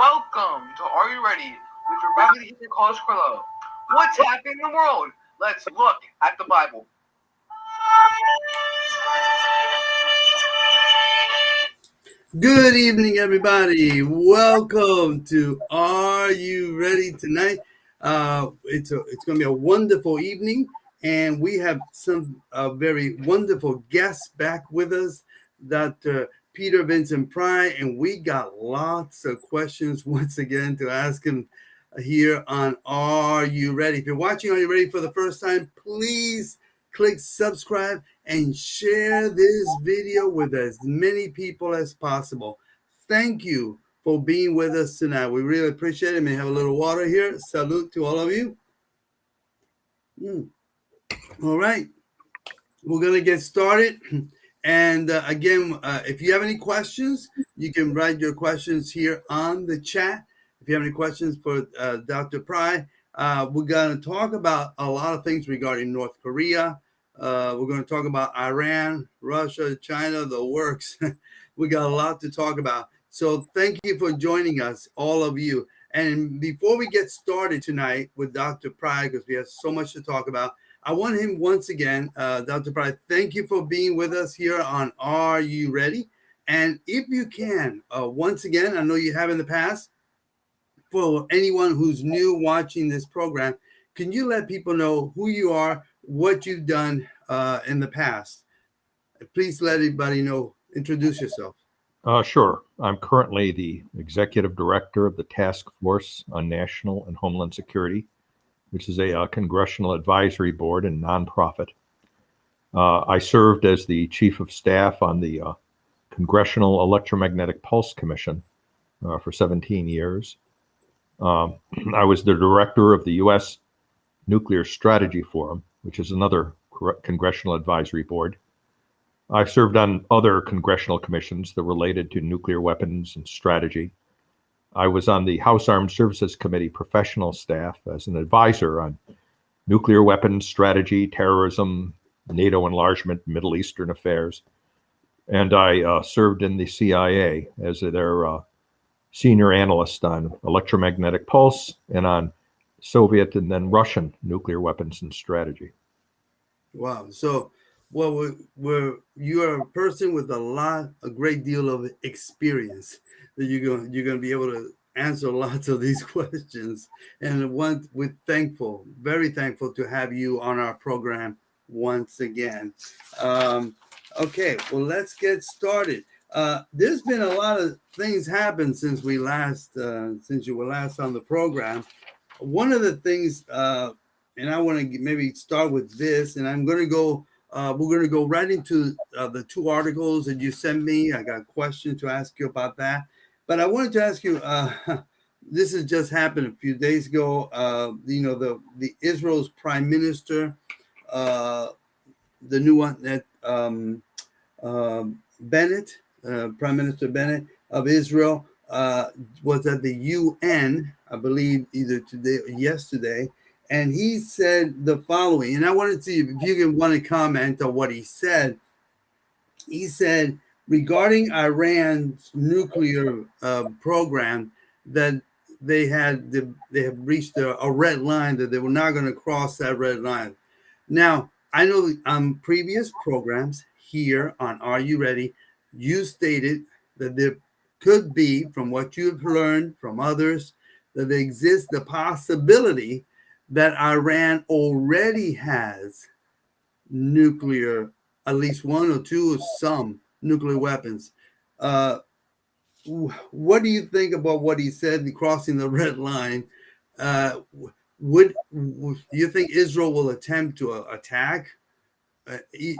Welcome to Are You Ready with your Bible teacher, College Carlo. What's happening in the world? Let's look at the Bible. Good evening, everybody. Welcome to Are You Ready tonight? It's going to be a wonderful evening, and we have some very wonderful guests back with us, Dr. Peter Vincent Pry, and we got lots of questions once again to ask him here on Are You Ready? If you're watching Are You Ready for the first time, please click subscribe and share this video with as many people as possible. Thank you for being with us tonight. We really appreciate it. May I have a little water here. Salute to all of you. All right. We're going to get started. And again, if you have any questions, you can write your questions here on the chat. If you have any questions for Dr. Pry, we're going to talk about a lot of things regarding North Korea. We're going to talk about Iran, Russia, China, the works. We got a lot to talk about. So thank you for joining us, all of you. And before we get started tonight with Dr. Pry, because we have so much to talk about, I want him once again, Dr. Pry, thank you for being with us here on Are You Ready? And if you can, once again, I know you have in the past, for anyone who's new watching this program, can you let people know who you are, what you've done in the past? Please let everybody know. Introduce yourself. Sure. I'm currently the Executive Director of the Task Force on National and Homeland Security, which is a congressional advisory board and nonprofit. I served as the Chief of Staff on the Congressional Electromagnetic Pulse Commission for 17 years. I was the director of the U.S. Nuclear Strategy Forum, which is another congressional advisory board. I served on other congressional commissions that related to nuclear weapons and strategy. I was on the House Armed Services Committee professional staff as an advisor on nuclear weapons strategy, terrorism, NATO enlargement, Middle Eastern affairs. And I served in the CIA as their senior analyst on electromagnetic pulse and on Soviet and then Russian nuclear weapons and strategy. Wow. So, well, you're a person with a great deal of experience that you're going to be able to answer lots of these questions. And we're thankful, very thankful to have you on our program once again. Okay, well, let's get started. There's been a lot of things happen since you were last on the program. One of the things, and I want to maybe start with this, and I'm going to go. We're going to go right into the two articles that you sent me. I got a question to ask you about that, but I wanted to ask you. This has just happened a few days ago. The Israel's Prime Minister, the new one that Bennett. Prime Minister Bennett of Israel was at the UN, I believe, either today or yesterday, and he said the following. And I wanted to see if you want to comment on what he said. He said regarding Iran's nuclear program that they have reached a red line, that they were not going to cross that red line. Now, I know on previous programs here on Are You Ready, you stated that there could be, from what you've learned from others, that there exists the possibility that Iran already has nuclear, at least one or two, or some nuclear weapons. What do you think about what he said, crossing the red line? Do you think Israel will attempt to attack,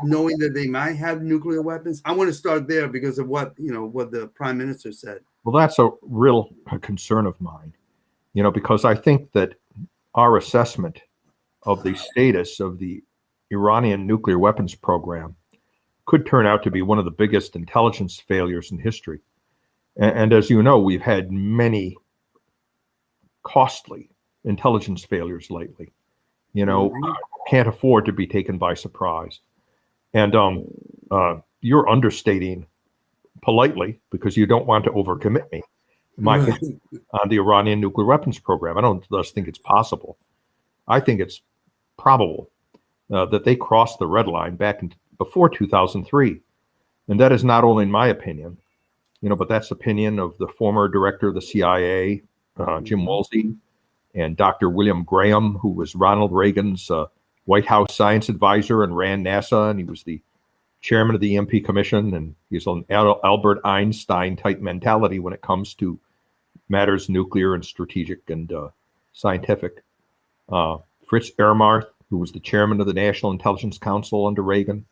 knowing that they might have nuclear weapons? I want to start there because of what the Prime Minister said. Well, that's a real concern of mine, because I think that our assessment of the status of the Iranian nuclear weapons program could turn out to be one of the biggest intelligence failures in history. And as you know, we've had many costly intelligence failures lately. Can't afford to be taken by surprise. And you're understating politely, because you don't want to overcommit me, my Right. opinion, on the Iranian nuclear weapons program. I don't just think it's possible. I think it's probable that they crossed the red line back in before 2003. And that is not only my opinion, but that's the opinion of the former director of the CIA, Jim Woolsey, and Dr. William Graham, who was Ronald Reagan's White House science advisor and ran NASA, and he was the chairman of the EMP Commission, and he's an Albert Einstein type mentality when it comes to matters nuclear and strategic and scientific. Fritz Ehrmarth, who was the chairman of the National Intelligence Council under Reagan.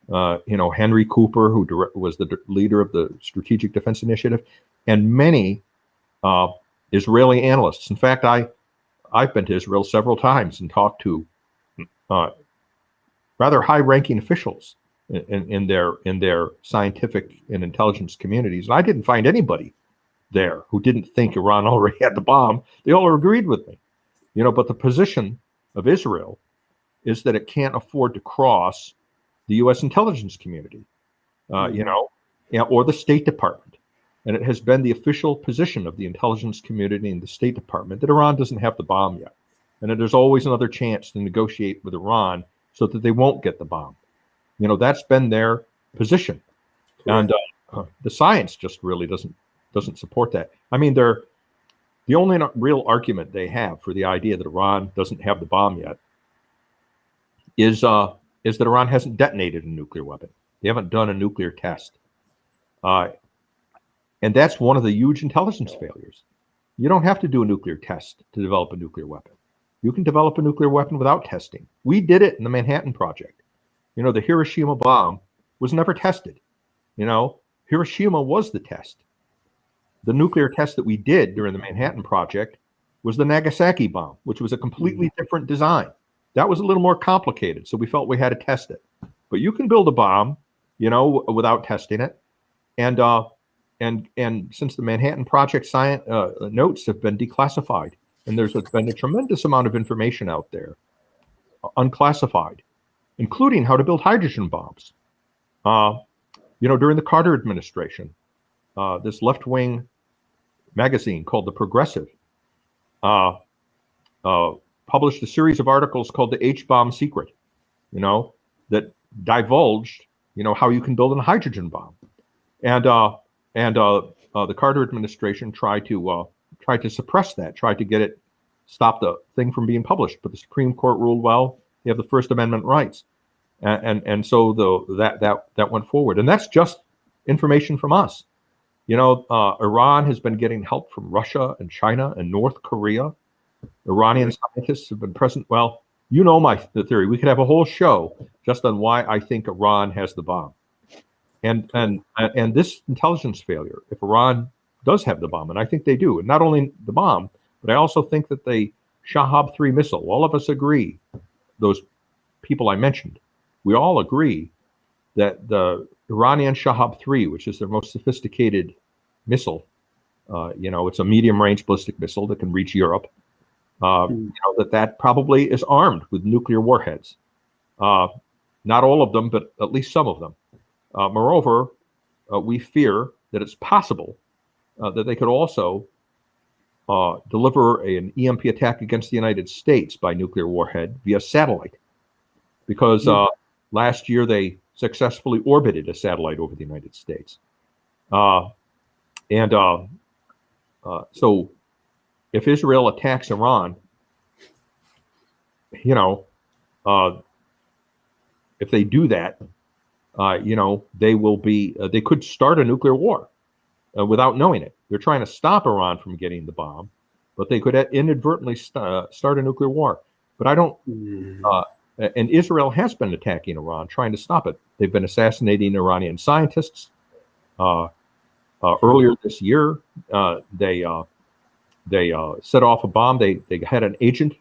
Henry Cooper, who was the leader of the Strategic Defense Initiative, and many Israeli analysts. In fact, I've been to Israel several times and talked to rather high-ranking officials in their scientific and intelligence communities. And I didn't find anybody there who didn't think Iran already had the bomb. They all agreed with me. But the position of Israel is that it can't afford to cross the U.S. intelligence community, or the State Department. And it has been the official position of the intelligence community and the State Department that Iran doesn't have the bomb yet. And that there's always another chance to negotiate with Iran so that they won't get the bomb. That's been their position. Correct. And the science just really doesn't support that. I mean, the only real argument they have for the idea that Iran doesn't have the bomb yet is that Iran hasn't detonated a nuclear weapon. They haven't done a nuclear test. And that's one of the huge intelligence failures. You don't have to do a nuclear test to develop a nuclear weapon. You can develop a nuclear weapon without testing. We did it in the Manhattan Project. The Hiroshima bomb was never tested. Hiroshima was the test. The nuclear test that we did during the Manhattan Project was the Nagasaki bomb, which was a completely different design. That was a little more complicated, so we felt we had to test it. But you can build a bomb, without testing it. And since the Manhattan Project science notes have been declassified, and there's been a tremendous amount of information out there, unclassified, including how to build hydrogen bombs. During the Carter administration, this left-wing magazine called The Progressive published a series of articles called the H-bomb secret, that divulged, how you can build a hydrogen bomb. And the Carter administration tried to suppress that, tried to stop the thing from being published. But the Supreme Court ruled, well, you have the First Amendment rights, and so that went forward. And that's just information from us. Iran has been getting help from Russia and China and North Korea. Iranian scientists have been present. Well, the theory. We could have a whole show just on why I think Iran has the bomb. And this intelligence failure, if Iran does have the bomb, and I think they do, and not only the bomb, but I also think that the Shahab-3 missile, all of us agree, those people I mentioned, we all agree that the Iranian Shahab-3, which is their most sophisticated missile, it's a medium-range ballistic missile that can reach Europe, that probably is armed with nuclear warheads. Not all of them, but at least some of them. Moreover, we fear that it's possible that they could also deliver an EMP attack against the United States by nuclear warhead via satellite, because last year they successfully orbited a satellite over the United States. So if Israel attacks Iran, if they do that, they will be, they could start a nuclear war without knowing it. They're trying to stop Iran from getting the bomb, but they could inadvertently start a nuclear war. But I don't, and Israel has been attacking Iran, trying to stop it. They've been assassinating Iranian scientists. Earlier this year, they set off a bomb. They had an agent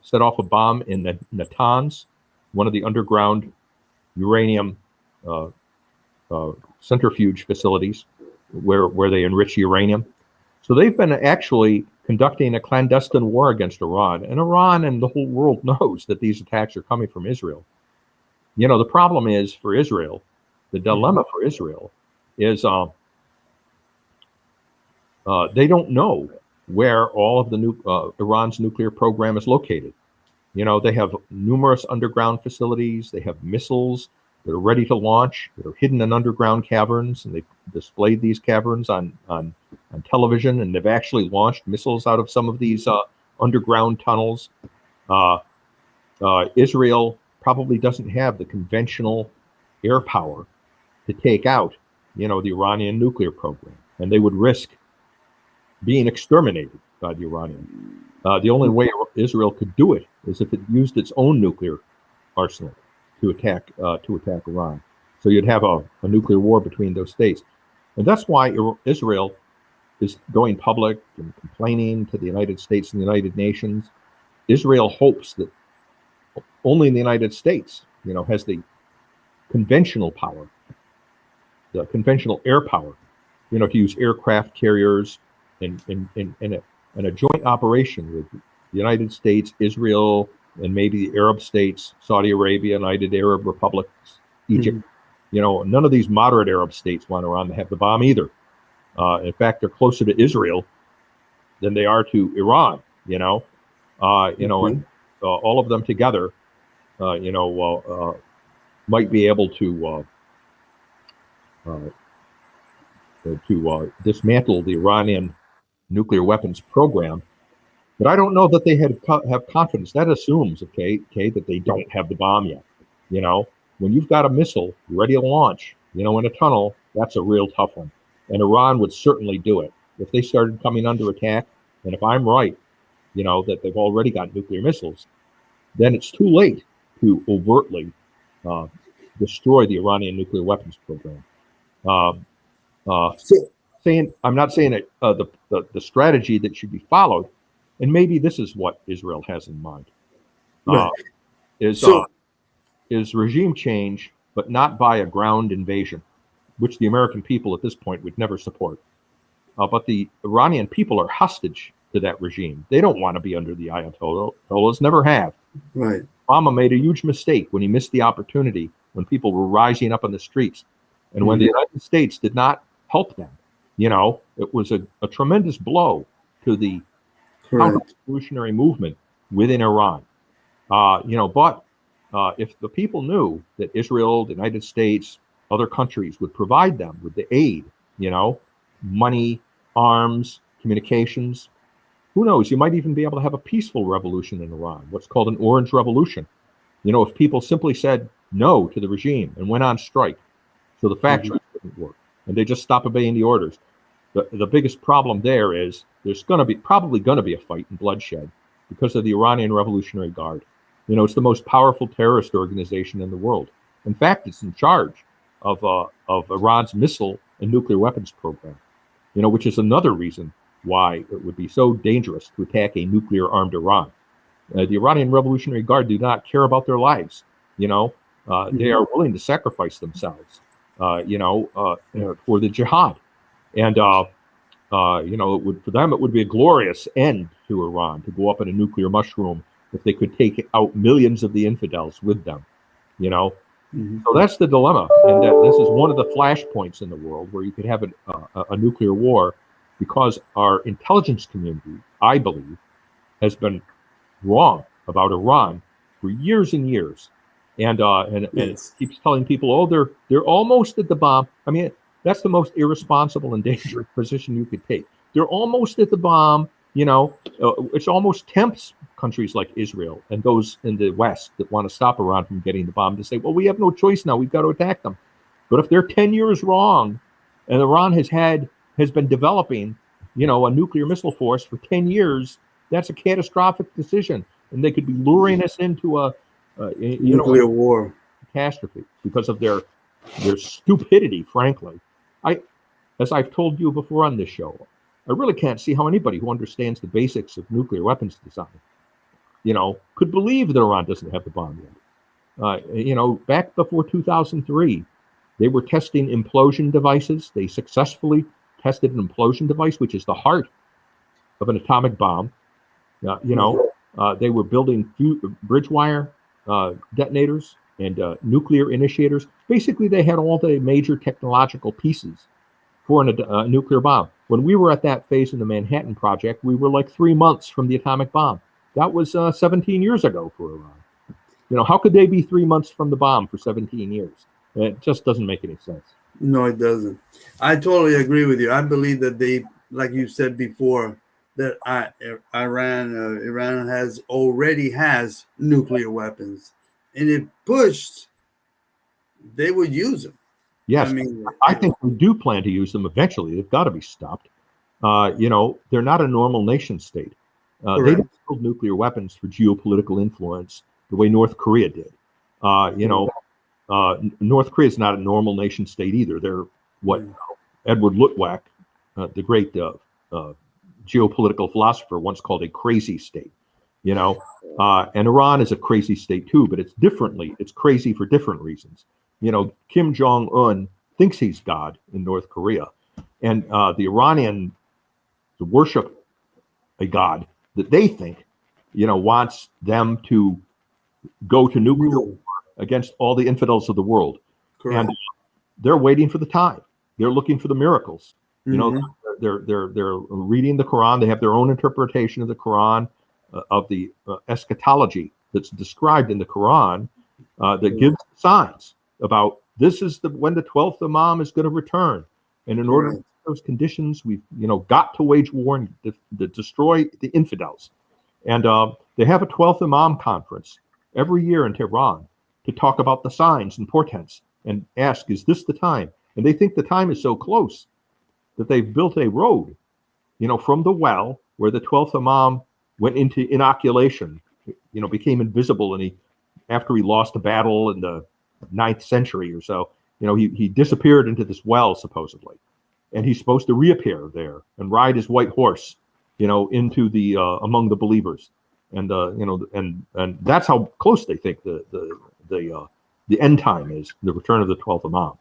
set off a bomb in the Natanz, one of the underground uranium centrifuge facilities where they enrich uranium. So they've been actually conducting a clandestine war against Iran, and Iran and the whole world knows that these attacks are coming from Israel. The problem is for Israel, the dilemma for Israel is they don't know where all of the Iran's nuclear program is located. They have numerous underground facilities. They have missiles that are ready to launch, that are hidden in underground caverns, and they've displayed these caverns on television, and they've actually launched missiles out of some of these underground tunnels. Israel probably doesn't have the conventional air power to take out, the Iranian nuclear program, and they would risk being exterminated by the Iranians. The only way Israel could do it is if it used its own nuclear arsenal to attack Iran. So you'd have a nuclear war between those states, and that's why Israel is going public and complaining to the United States and the United Nations. Israel hopes that only the United States, has the conventional power, the conventional air power, to use aircraft carriers in a joint operation with the United States, Israel, and maybe the Arab states, Saudi Arabia, United Arab Republics, Egypt. None of these moderate Arab states want Iran to have the bomb either. In fact, they're closer to Israel than they are to Iran. And all of them together, might be able to dismantle the Iranian nuclear weapons program. But I don't know that they have confidence. That assumes, that they don't have the bomb yet. When you've got a missile ready to launch, in a tunnel, that's a real tough one. And Iran would certainly do it. If they started coming under attack, and if I'm right, that they've already got nuclear missiles, then it's too late to overtly destroy the Iranian nuclear weapons program. I'm not saying that the strategy that should be followed, and maybe this is what Israel has in mind, is regime change, but not by a ground invasion, which the American people at this point would never support. But the Iranian people are hostage to that regime. They don't want to be under the Ayatollahs, never have. Right. Obama made a huge mistake when he missed the opportunity when people were rising up on the streets. And when the United States did not help them, it was a tremendous blow to the counter-revolutionary movement within Iran. But if the people knew that Israel, the United States, other countries would provide them with the aid, money, arms, communications, who knows? You might even be able to have a peaceful revolution in Iran, what's called an Orange Revolution. If people simply said no to the regime and went on strike, so the factories wouldn't work, and they just stop obeying the orders. The biggest problem there is there's probably going to be a fight and bloodshed because of the Iranian Revolutionary Guard. It's the most powerful terrorist organization in the world. In fact, it's in charge of Iran's missile and nuclear weapons program, which is another reason why it would be so dangerous to attack a nuclear-armed Iran. The Iranian Revolutionary Guard do not care about their lives. They are willing to sacrifice themselves, for the jihad. And, for them, it would be a glorious end to Iran to go up in a nuclear mushroom if they could take out millions of the infidels with them, So that's the dilemma. And this is one of the flashpoints in the world where you could have a nuclear war, because our intelligence community, I believe, has been wrong about Iran for years and years. And it keeps telling people, oh, they're almost at the bomb. I mean, that's the most irresponsible and dangerous position you could take. They're almost at the bomb. It's almost tempts countries like Israel and those in the West that want to stop Iran from getting the bomb to say, well, we have no choice now. We've got to attack them. But if they're 10 years wrong, and Iran has been developing, a nuclear missile force for 10 years, that's a catastrophic decision. And they could be luring us into a nuclear war catastrophe because of their stupidity, frankly. As I've told you before on this show, I really can't see how anybody who understands the basics of nuclear weapons design, could believe that Iran doesn't have the bomb yet. Back before 2003, they were testing implosion devices. They successfully tested an implosion device, which is the heart of an atomic bomb. They were building bridge wire detonators and nuclear initiators. Basically, they had all the major technological pieces for a nuclear bomb. When we were at that phase in the Manhattan Project, we were like 3 months from the atomic bomb. That was 17 years ago for Iran. How could they be 3 months from the bomb for 17 years? It just doesn't make any sense. No, it doesn't. I totally agree with you. I believe that they, like you said before, that Iran already has nuclear weapons, and if pushed, they would use them. Yes, I mean, I think we do plan to use them eventually. They've got to be stopped. They're not a normal nation state. They don't build nuclear weapons for geopolitical influence the way North Korea did. North Korea is not a normal nation state either. They're what Edward Luttwak, the great geopolitical philosopher, once called a crazy state. And Iran is a crazy state too, but it's differently. It's crazy for different reasons. Kim Jong-un thinks he's God in North Korea, and the Iranians worship a God that they think, wants them to go to nuclear war against all the infidels of the world. Correct. And they're waiting for the time. They're looking for the miracles. They're reading the Quran. They have their own interpretation of the Quran, of the eschatology that's described in the Quran, that gives signs about this is when the 12th Imam is going to return. And in order to meet those conditions, we've got to wage war and destroy the infidels. And they have a 12th Imam conference every year in Tehran to talk about the signs and portents and ask, is this the time? And they think the time is so close that they've built a road, from the well where the 12th Imam went into inoculation, became invisible, and after he lost a battle in the 9th century or so, he disappeared into this well supposedly, and he's supposed to reappear there and ride his white horse, into the among the believers, and and that's how close they think the end time is, the return of the 12th Imam.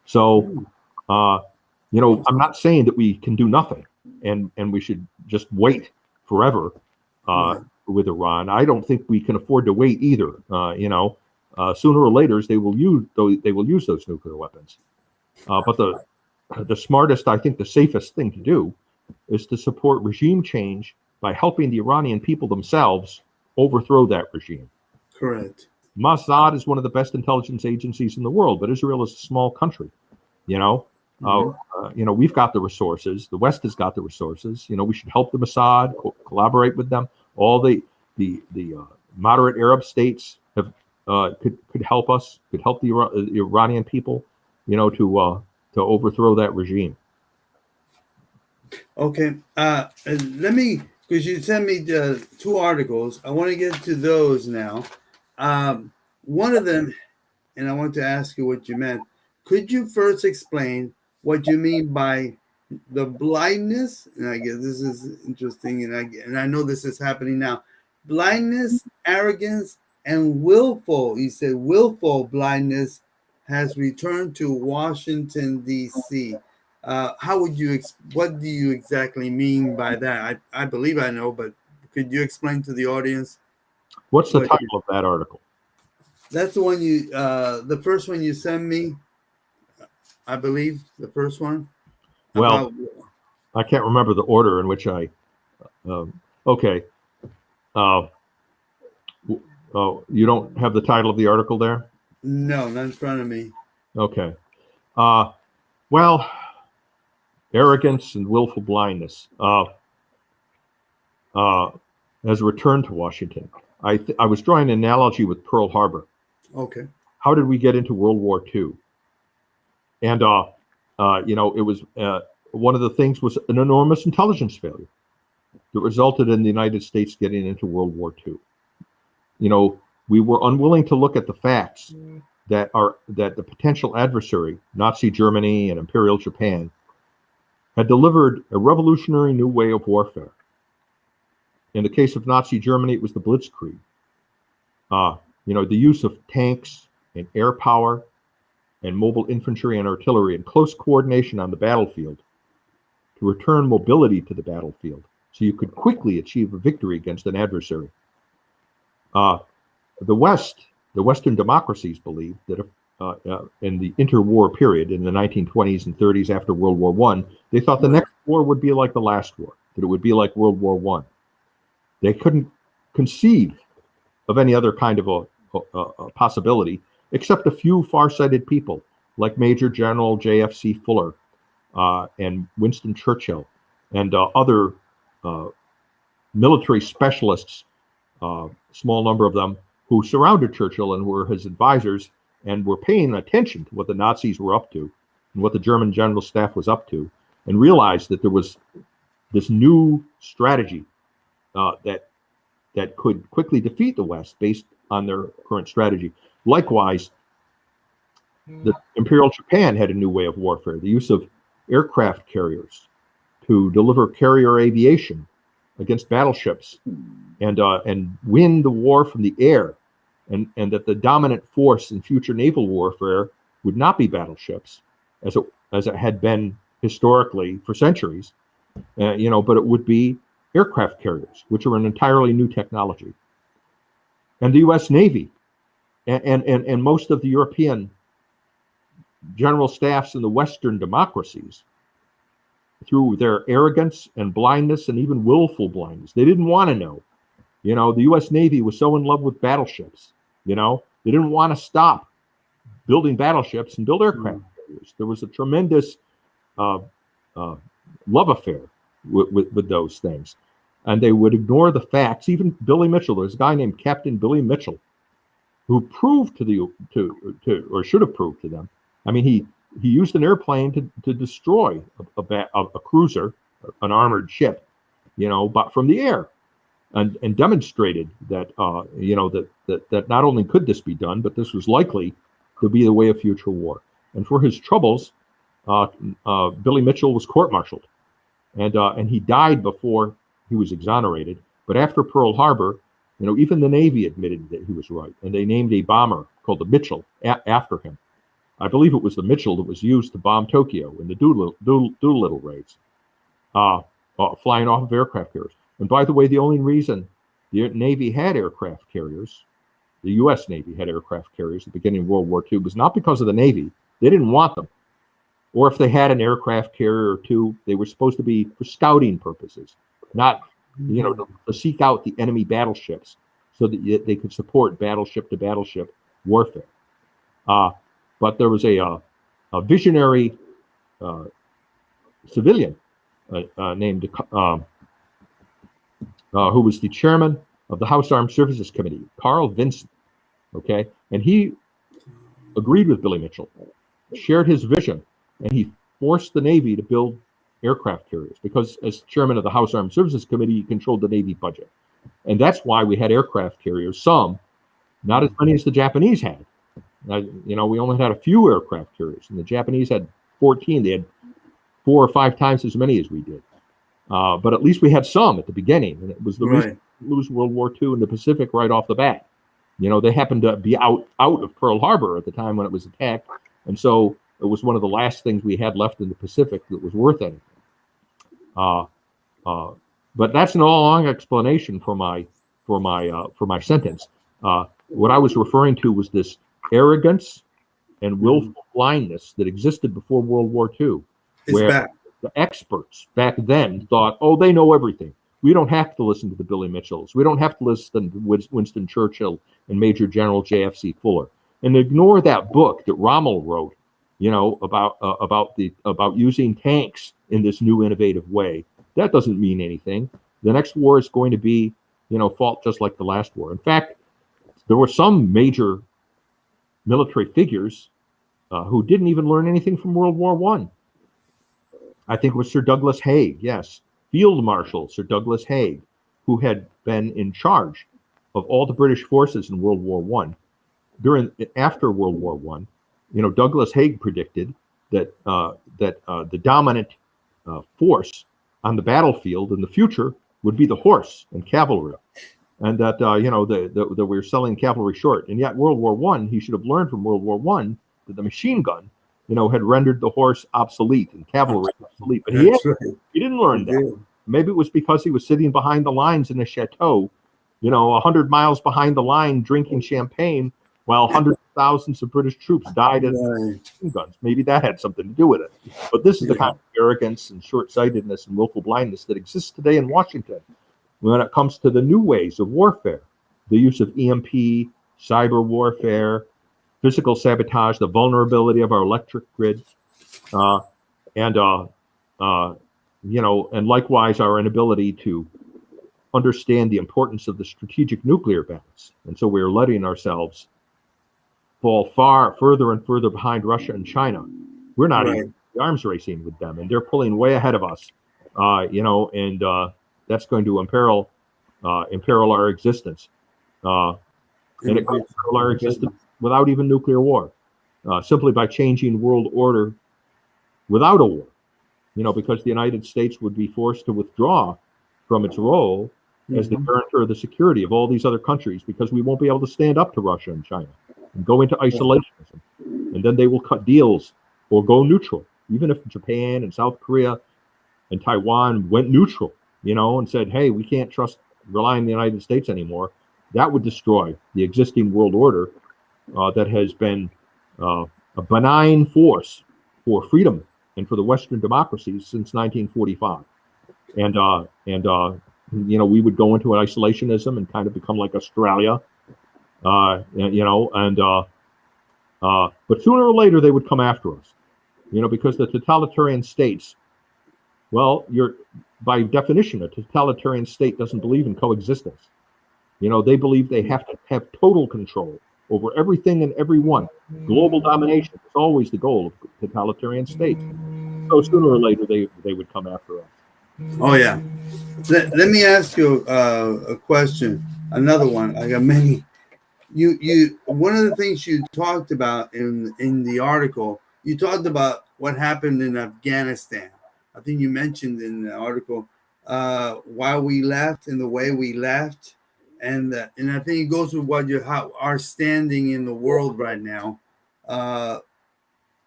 So, I'm not saying that we can do nothing and we should just wait forever with Iran. I don't think we can afford to wait either. Sooner or later they will use those nuclear weapons. But the smartest, I think, the safest thing to do is to support regime change by helping the Iranian people themselves overthrow that regime. Correct. Mossad is one of the best intelligence agencies in the world, but Israel is a small country. We've got the resources. The West has got the resources. We should help the Mossad, collaborate with them. All the moderate Arab states have could help us. Could help the Iranian people. To overthrow that regime. Okay. Let me, because you sent me 2 articles. I want to get to those now. One of them, and I want to ask you what you meant. Could you first explain what you mean by the blindness? And I guess this is interesting, and I know this is happening now. Blindness, arrogance, and willful. He said willful blindness has returned to Washington, D.C. What do you exactly mean by that? I believe I know, but could you explain to the audience? What's the title of that article? That's the one the first one you sent me, I believe, the first one. Well, I can't remember the order in which okay. You don't have the title of the article there? No, not in front of me. Okay. Arrogance and willful blindness has returned to Washington. I was drawing an analogy with Pearl Harbor. Okay. How did we get into World War II? And it was one of the things was an enormous intelligence failure that resulted in the United States getting into World War II. We were unwilling to look at the facts that the potential adversary, Nazi Germany and Imperial Japan, had delivered a revolutionary new way of warfare. In the case of Nazi Germany, it was the Blitzkrieg. The use of tanks and air power and mobile infantry and artillery in close coordination on the battlefield to return mobility to the battlefield so you could quickly achieve a victory against an adversary. The Western democracies believe that in the interwar period in the 1920s and 30s after World War I, they thought the next war would be like the last war, that it would be like World War I. They couldn't conceive of any other kind of a possibility, except a few far-sighted people like Major General J.F.C. Fuller and Winston Churchill and other military specialists, small number of them, who surrounded Churchill and were his advisors and were paying attention to what the Nazis were up to and what the German general staff was up to, and realized that there was this new strategy that could quickly defeat the West based on their current strategy. Likewise, the Imperial Japan had a new way of warfare, the use of aircraft carriers to deliver carrier aviation against battleships and win the war from the air, and that the dominant force in future naval warfare would not be battleships, as it had been historically for centuries, but it would be aircraft carriers, which are an entirely new technology. And the U.S. Navy and most of the European general staffs in the Western democracies, through their arrogance and blindness and even willful blindness, they didn't want to know. The U.S. Navy was so in love with battleships. They didn't want to stop building battleships and build aircraft carriers. There was a tremendous love affair with those things, and they would ignore the facts. Even Billy Mitchell, there's a guy named Captain Billy Mitchell, who proved or should have proved to them. I mean, he used an airplane to destroy a cruiser, an armored ship, but from the air, and demonstrated that that not only could this be done, but this was likely to be the way of future war. And for his troubles, Billy Mitchell was court-martialed, and he died before he was exonerated. But after Pearl Harbor, even the Navy admitted that he was right, and they named a bomber called the Mitchell after him. I believe it was the Mitchell that was used to bomb Tokyo in the Doolittle raids, flying off of aircraft carriers. And by the way, the only reason the Navy had aircraft carriers, the U.S. Navy had aircraft carriers at the beginning of World War II, was not because of the Navy. They didn't want them. Or if they had an aircraft carrier or two, they were supposed to be for scouting purposes, not to seek out the enemy battleships so that they could support battleship-to-battleship warfare. But there was a visionary civilian named who was the chairman of the House Armed Services Committee, Carl Vincent. Okay, and he agreed with Billy Mitchell, shared his vision, and he forced the Navy to build aircraft carriers because, as chairman of the House Armed Services Committee, he controlled the Navy budget, and that's why we had aircraft carriers. Some, not as many as the Japanese had. We only had a few aircraft carriers, and the Japanese had 14. They had 4 or 5 times as many as we did. But at least we had some at the beginning, and it was the reason to lose World War II in the Pacific right off the bat. They happened to be out of Pearl Harbor at the time when it was attacked, and so it was one of the last things we had left in the Pacific that was worth anything. But that's an long explanation for my sentence. What I was referring to was this arrogance and willful blindness that existed before World War II, where the experts back then thought, oh, they know everything. We don't have to listen to the Billy Mitchells. We don't have to listen to Winston Churchill and Major General J.F.C. Fuller, and ignore that book that Rommel wrote, about using tanks in this new innovative way. That doesn't mean anything. The next war is going to be, fought just like the last war. In fact, there were some major military figures who didn't even learn anything from World War I. I think it was Sir Douglas Haig, yes, Field Marshal Sir Douglas Haig, who had been in charge of all the British forces in World War I. After World War I, Douglas Haig predicted that the dominant force on the battlefield in the future would be the horse and cavalry, and that that we were selling cavalry short. And yet World War I, he should have learned from World War I that the machine gun, had rendered the horse obsolete and cavalry obsolete. But he didn't learn that. Maybe it was because he was sitting behind the lines in a chateau, 100 miles behind the line, drinking champagne while hundreds of thousands of British troops died in machine guns. Maybe that had something to do with it. But this is the kind of arrogance and short-sightedness and willful blindness that exists today in Washington when it comes to the new ways of warfare, the use of EMP, cyber warfare, physical sabotage, the vulnerability of our electric grid, and likewise our inability to understand the importance of the strategic nuclear balance. And so we're letting ourselves fall far further and further behind Russia and China. We're not even arms racing with them, and they're pulling way ahead of us. And that's going to imperil our existence. And it could imperil our existence without even nuclear war, simply by changing world order without a war. Because the United States would be forced to withdraw from its role as the guarantor of the security of all these other countries, because we won't be able to stand up to Russia and China and go into isolationism. And then they will cut deals or go neutral. Even if Japan and South Korea and Taiwan went neutral, and said, hey, we can't rely on the United States anymore, that would destroy the existing world order that has been a benign force for freedom and for the Western democracies since 1945. We would go into an isolationism and kind of become like Australia, but sooner or later they would come after us, because the totalitarian states, well, by definition, a totalitarian state doesn't believe in coexistence. They believe they have to have total control over everything and everyone. Global domination is always the goal of totalitarian states. So sooner or later they would come after us. Oh yeah. Let me ask you a question. Another one. I got many. You one of the things you talked about in the article, you talked about what happened in Afghanistan. I think you mentioned in the article why we left and the way we left, and I think it goes with how our standing in the world right now.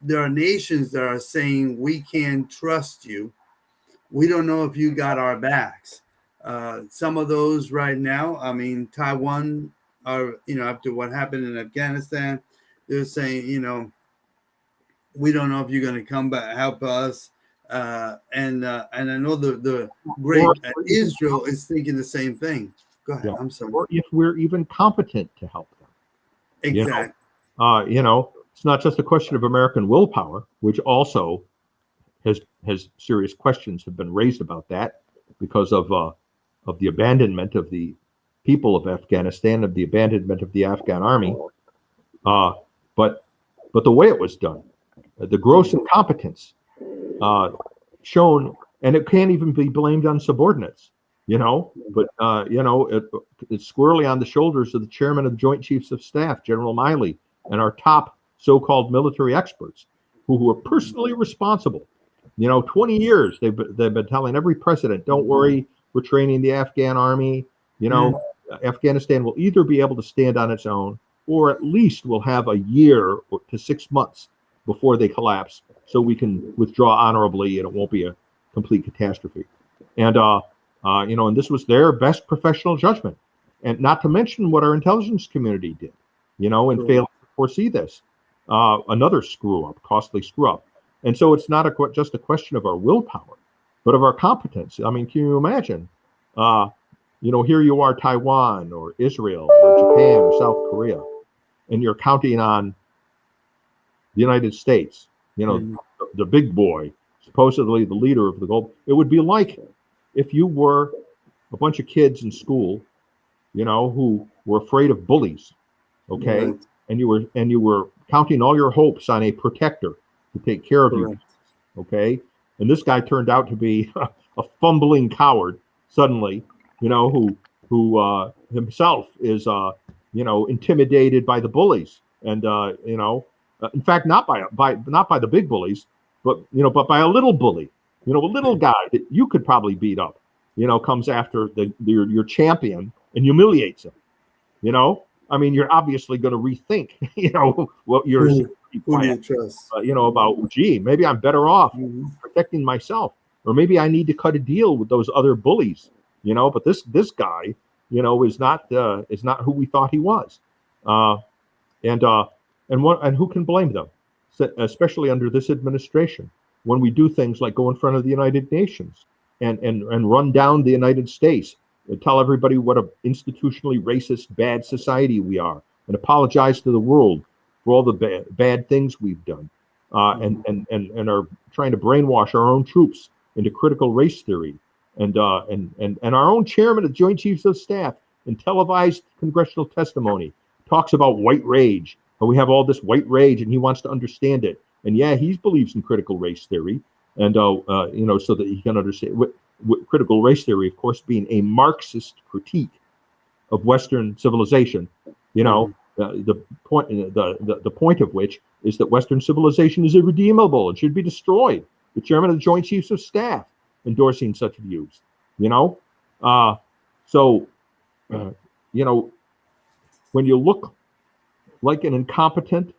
There are nations that are saying we can't trust you. We don't know if you got our backs. Some of those right now, I mean, Taiwan are, after what happened in Afghanistan, they're saying, we don't know if you're going to come back, help us. And I know the great Israel is thinking the same thing. Go ahead. Yeah. I'm sorry. Or if we're even competent to help them. Exactly. It's not just a question of American willpower, which also has serious questions have been raised about that because of the abandonment of the people of Afghanistan, of the abandonment of the Afghan army. But the way it was done, the gross incompetence shown, and it can't even be blamed on subordinates, but it's squarely on the shoulders of the chairman of the Joint Chiefs of Staff, General Miley, and our top so-called military experts who are personally responsible. 20 years they've been telling every president, don't worry, we're training the Afghan army. Afghanistan will either be able to stand on its own, or at least we'll have a year to 6 months before they collapse, so we can withdraw honorably and it won't be a complete catastrophe. And and this was their best professional judgment, and not to mention what our intelligence community did, in failing to foresee this. Another costly screw up. And so it's not just a question of our willpower, but of our competence. I mean, can you imagine, here you are, Taiwan or Israel or Japan or South Korea, and you're counting on the United States, the big boy, supposedly the leader of the globe. It would be like if you were a bunch of kids in school, who were afraid of bullies, okay? Right. And you were counting all your hopes on a protector to take care of you, okay? And this guy turned out to be a fumbling coward suddenly, who himself is intimidated by the bullies, and in fact not by the big bullies, but by a little bully, a little guy that you could probably beat up, comes after your champion and humiliates him. I mean, you're obviously going to rethink, what you're about, gee, maybe I'm better off protecting myself, or maybe I need to cut a deal with those other bullies, but this guy, is not who we thought he was. And who can blame them, especially under this administration, when we do things like go in front of the United Nations and run down the United States and tell everybody what a institutionally racist, bad society we are, and apologize to the world for all the bad things we've done, and are trying to brainwash our own troops into critical race theory, and our own chairman of the Joint Chiefs of Staff in televised congressional testimony talks about white rage. And we have all this white rage, and he wants to understand it. And yeah, he believes in critical race theory, and so that he can understand what critical race theory, of course, being a Marxist critique of Western civilization. The point of which is that Western civilization is irredeemable and should be destroyed. The chairman of the Joint Chiefs of Staff endorsing such views. When you look like an incompetent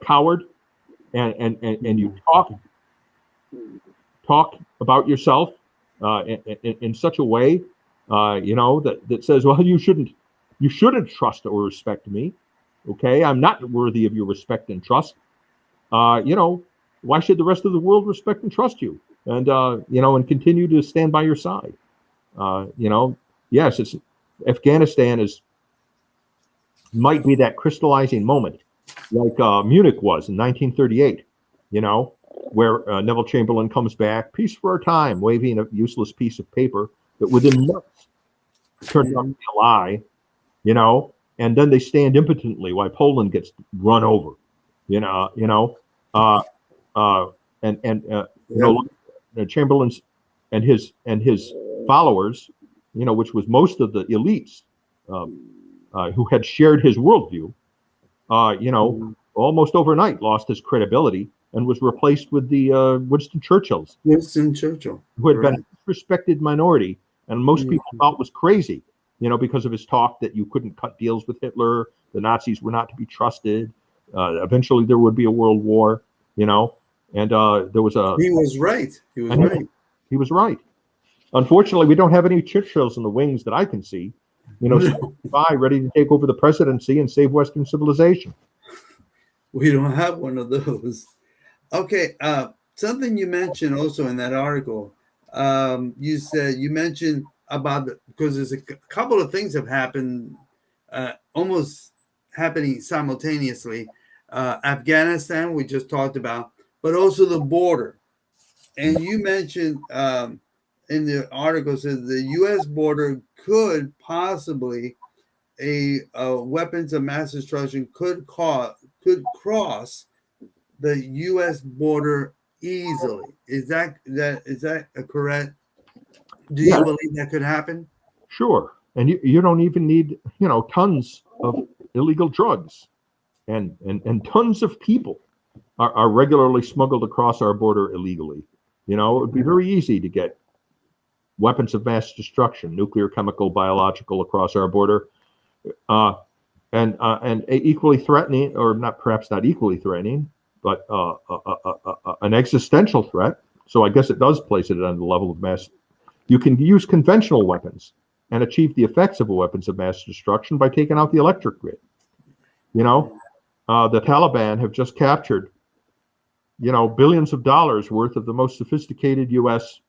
coward, and you talk about yourself in such a way, that says, well, you shouldn't trust or respect me. Okay, I'm not worthy of your respect and trust. Why should the rest of the world respect and trust you? And continue to stand by your side. Yes, Afghanistan might be that crystallizing moment, like Munich was in 1938. Where Neville Chamberlain comes back, peace for our time, waving a useless piece of paper that within months turned out to be a lie. And then they stand impotently while Poland gets run over. Chamberlain's and his followers, which was most of the elites who had shared his worldview, almost overnight lost his credibility and was replaced with the Winston Churchill, who had been a respected minority, and most people thought was crazy, because of his talk that you couldn't cut deals with Hitler, the Nazis were not to be trusted, eventually there would be a world war, and there was a... He was right. He was right. Unfortunately, we don't have any Churchills in the wings that I can see, ready to take over the presidency and save Western civilization. We don't have one of those. Okay, something you mentioned also in that article, you mentioned about because there's a couple of things have happened, almost happening simultaneously. Afghanistan, we just talked about, but also the border. And you mentioned in the article says the U.S. border could possibly weapons of mass destruction could cross the U.S. border easily. Is that correct? Do you believe that could happen? Sure, and you don't even need tons of illegal drugs, and tons of people are regularly smuggled across our border illegally. It would be very easy to get weapons of mass destruction, nuclear, chemical, biological, across our border, and equally threatening, or perhaps not equally threatening, but an existential threat. So I guess it does place it on the level of mass. You can use conventional weapons and achieve the effects of weapons of mass destruction by taking out the electric grid. The Taliban have just captured, billions of dollars worth of the most sophisticated U.S.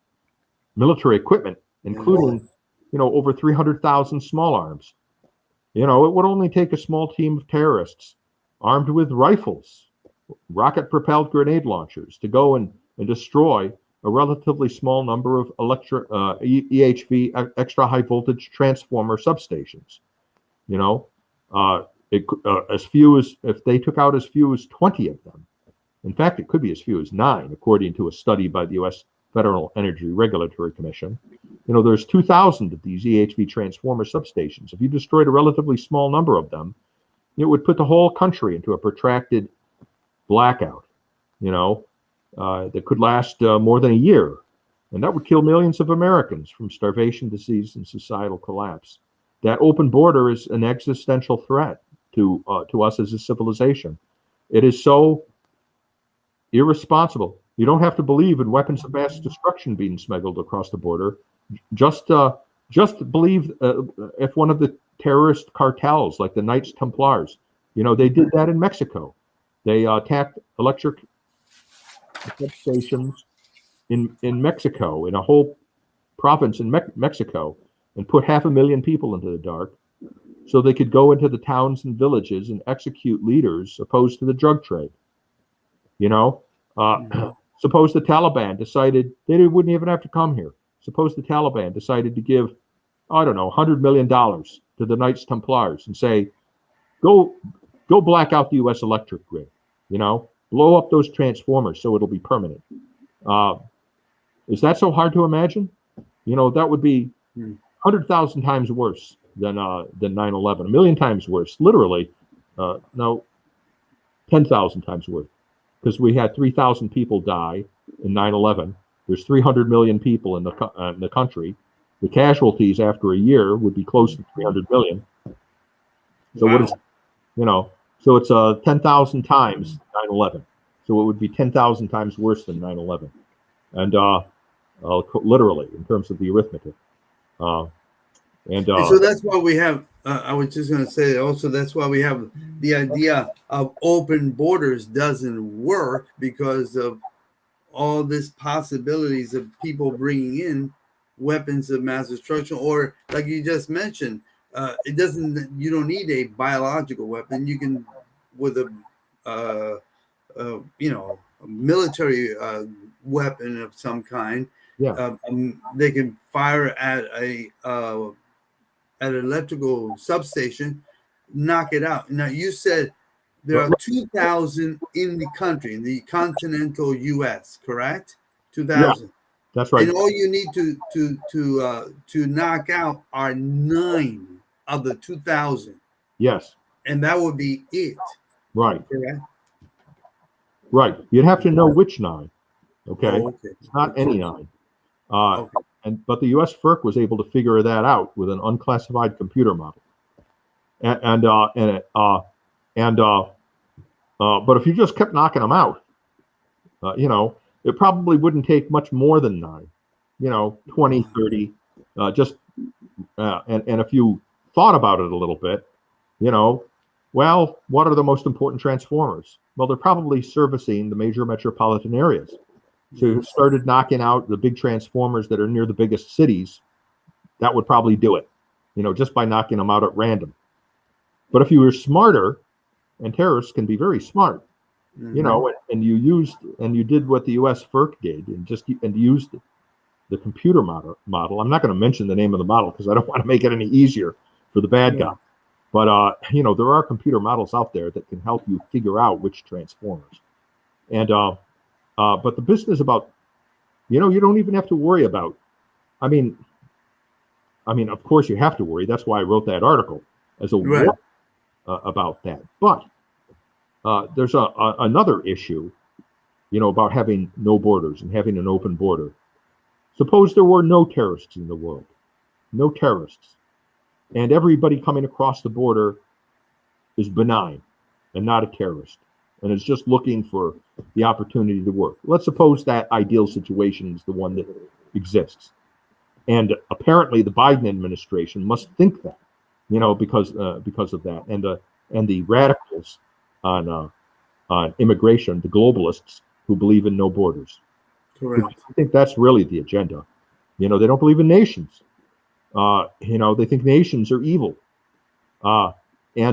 military equipment, including, over 300,000 small arms. It would only take a small team of terrorists armed with rifles, rocket-propelled grenade launchers to go and destroy a relatively small number of EHV, extra high voltage transformer substations. As few as, if they took out as few as 20 of them. In fact, it could be as few as 9, according to a study by the U.S. Federal Energy Regulatory Commission. There's 2,000 of these EHV transformer substations. If you destroyed a relatively small number of them, it would put the whole country into a protracted blackout, that could last more than a year. And that would kill millions of Americans from starvation, disease, and societal collapse. That open border is an existential threat to us as a civilization. It is so irresponsible. You don't have to believe in weapons of mass destruction being smuggled across the border. Just believe if one of the terrorist cartels like the Knights Templars. They did that in Mexico. They attacked electric substations in Mexico, in a whole province in Mexico, and put 500,000 people into the dark so they could go into the towns and villages and execute leaders opposed to the drug trade. Suppose the Taliban decided they wouldn't even have to come here. Suppose the Taliban decided to give, I don't know, $100 million to the Knights Templars and say, go black out the U.S. electric grid, blow up those transformers so it'll be permanent. Is that so hard to imagine? That would be 100,000 times worse than 9/11, a million times worse, literally. No, 10,000 times worse, because we had 3,000 people die in 9/11. There's 300 million people in the country. The casualties after a year would be close to 300 million. So Wow. what is, so it's 10,000 times 9/11. So it would be 10,000 times worse than 9/11, and literally in terms of the arithmetic. And so that's why we have. I was just going to say also that's why we have the idea of open borders doesn't work, because of all this possibilities of people bringing in weapons of mass destruction, or like you just mentioned, it doesn't. You don't need a biological weapon. You can, with a military weapon of some kind. yeah, They can fire at an electrical substation, knock it out. Now you said there are 2,000 in the country, in the continental U.S., correct? 2,000. that's right. And all you need to knock out are 9 of the 2,000, Yes, and that would be it. right, Correct? right. You'd have to know which 9. Okay, Oh, okay. it's not any 9. Okay. But the U.S. FERC was able to figure that out with an unclassified computer model. But if you just kept knocking them out, it probably wouldn't take much more than 9, 20, 30, and if you thought about it a little bit, well, what are the most important transformers? Well, they're probably servicing the major metropolitan areas. So if you started knocking out the big transformers that are near the biggest cities, that would probably do it, just by knocking them out at random. But if you were smarter, and terrorists can be very smart, and you did what the U.S. FERC did, and used the computer model. I'm not going to mention the name of the model because I don't want to make it any easier for the bad guy. But there are computer models out there that can help you figure out which transformers. And but the business about, you don't even have to worry about. I mean, of course you have to worry. That's why I wrote that article as a warning about that. But there's another issue, about having no borders and having an open border. Suppose there were no terrorists in the world, no terrorists, and everybody coming across the border is benign and not a terrorist, and is just looking for the opportunity to work. Let's suppose that ideal situation is the one that exists. And apparently the Biden administration must think that, because of that. And the radicals on immigration, the globalists who believe in no borders. Correct. I think that's really the agenda. They don't believe in nations. They think nations are evil. In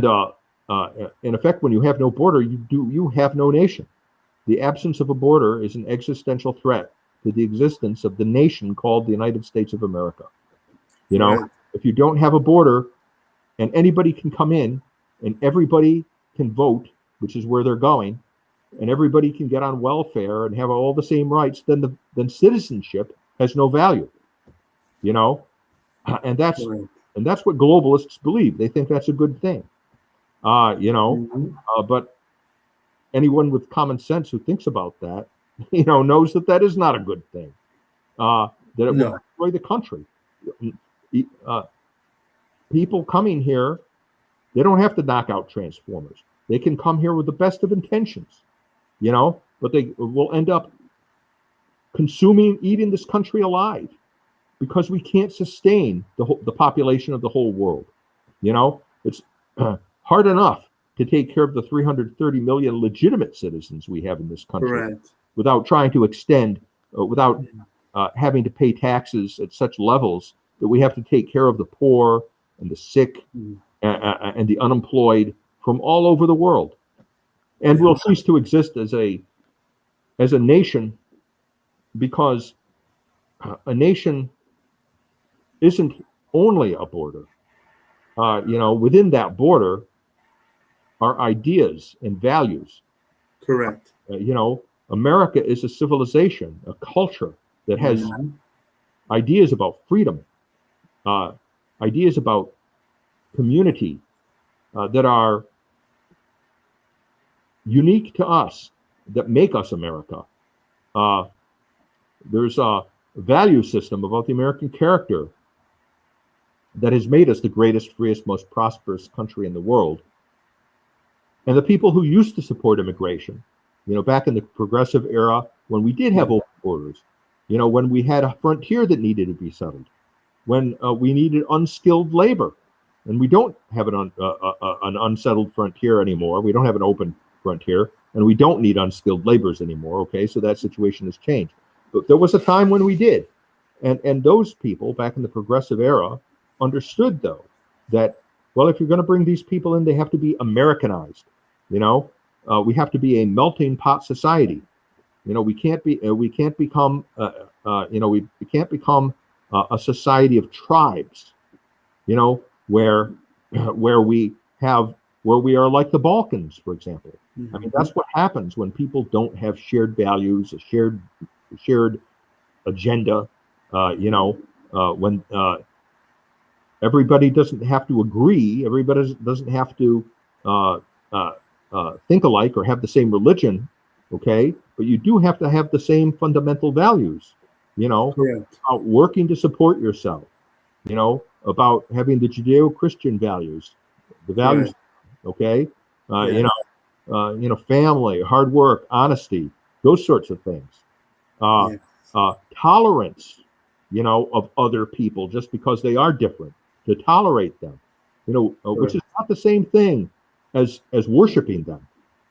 effect, when you have no border, you have no nation. The absence of a border is an existential threat to the existence of the nation called the United States of America. If you don't have a border, and anybody can come in, and everybody can vote, which is where they're going, and everybody can get on welfare and have all the same rights, then citizenship has no value. And that's what globalists believe. They think that's a good thing. But anyone with common sense who thinks about that, knows that is not a good thing. That it will destroy the country. People coming here, they don't have to knock out transformers. They can come here with the best of intentions, but they will end up eating this country alive, because we can't sustain the population of the whole world. It's hard enough to take care of the 330 million legitimate citizens we have in this country. Correct. Without trying to extend, without having to pay taxes at such levels that we have to take care of the poor and the sick and the unemployed from all over the world. And we'll cease to exist as a nation, because a nation isn't only a border. Within that border are ideas and values. Correct. America is a civilization, a culture that has ideas about freedom, ideas about community that are unique to us, that make us America. There's a value system about the American character that has made us the greatest, freest, most prosperous country in the world. And the people who used to support immigration, back in the progressive era, when we did have open borders, when we had a frontier that needed to be settled, when we needed unskilled labor, and we don't have an unsettled frontier anymore. We don't have an open frontier, and we don't need unskilled laborers anymore. Okay, so that situation has changed. But there was a time when we did, and those people back in the progressive era understood, though, that, well, if you're going to bring these people in, they have to be Americanized. We have to be a melting pot society. We can't become a society of tribes. Where we are like the Balkans, for example. I mean, that's what happens when people don't have shared values, a shared agenda. When everybody doesn't have to agree, everybody doesn't have to think alike or have the same religion, okay? But you do have to have the same fundamental values, about working to support yourself, about having the Judeo-Christian values, the values, okay? Family, hard work, honesty, those sorts of things. Tolerance, of other people just because they are different, to tolerate them, which is not the same thing as worshiping them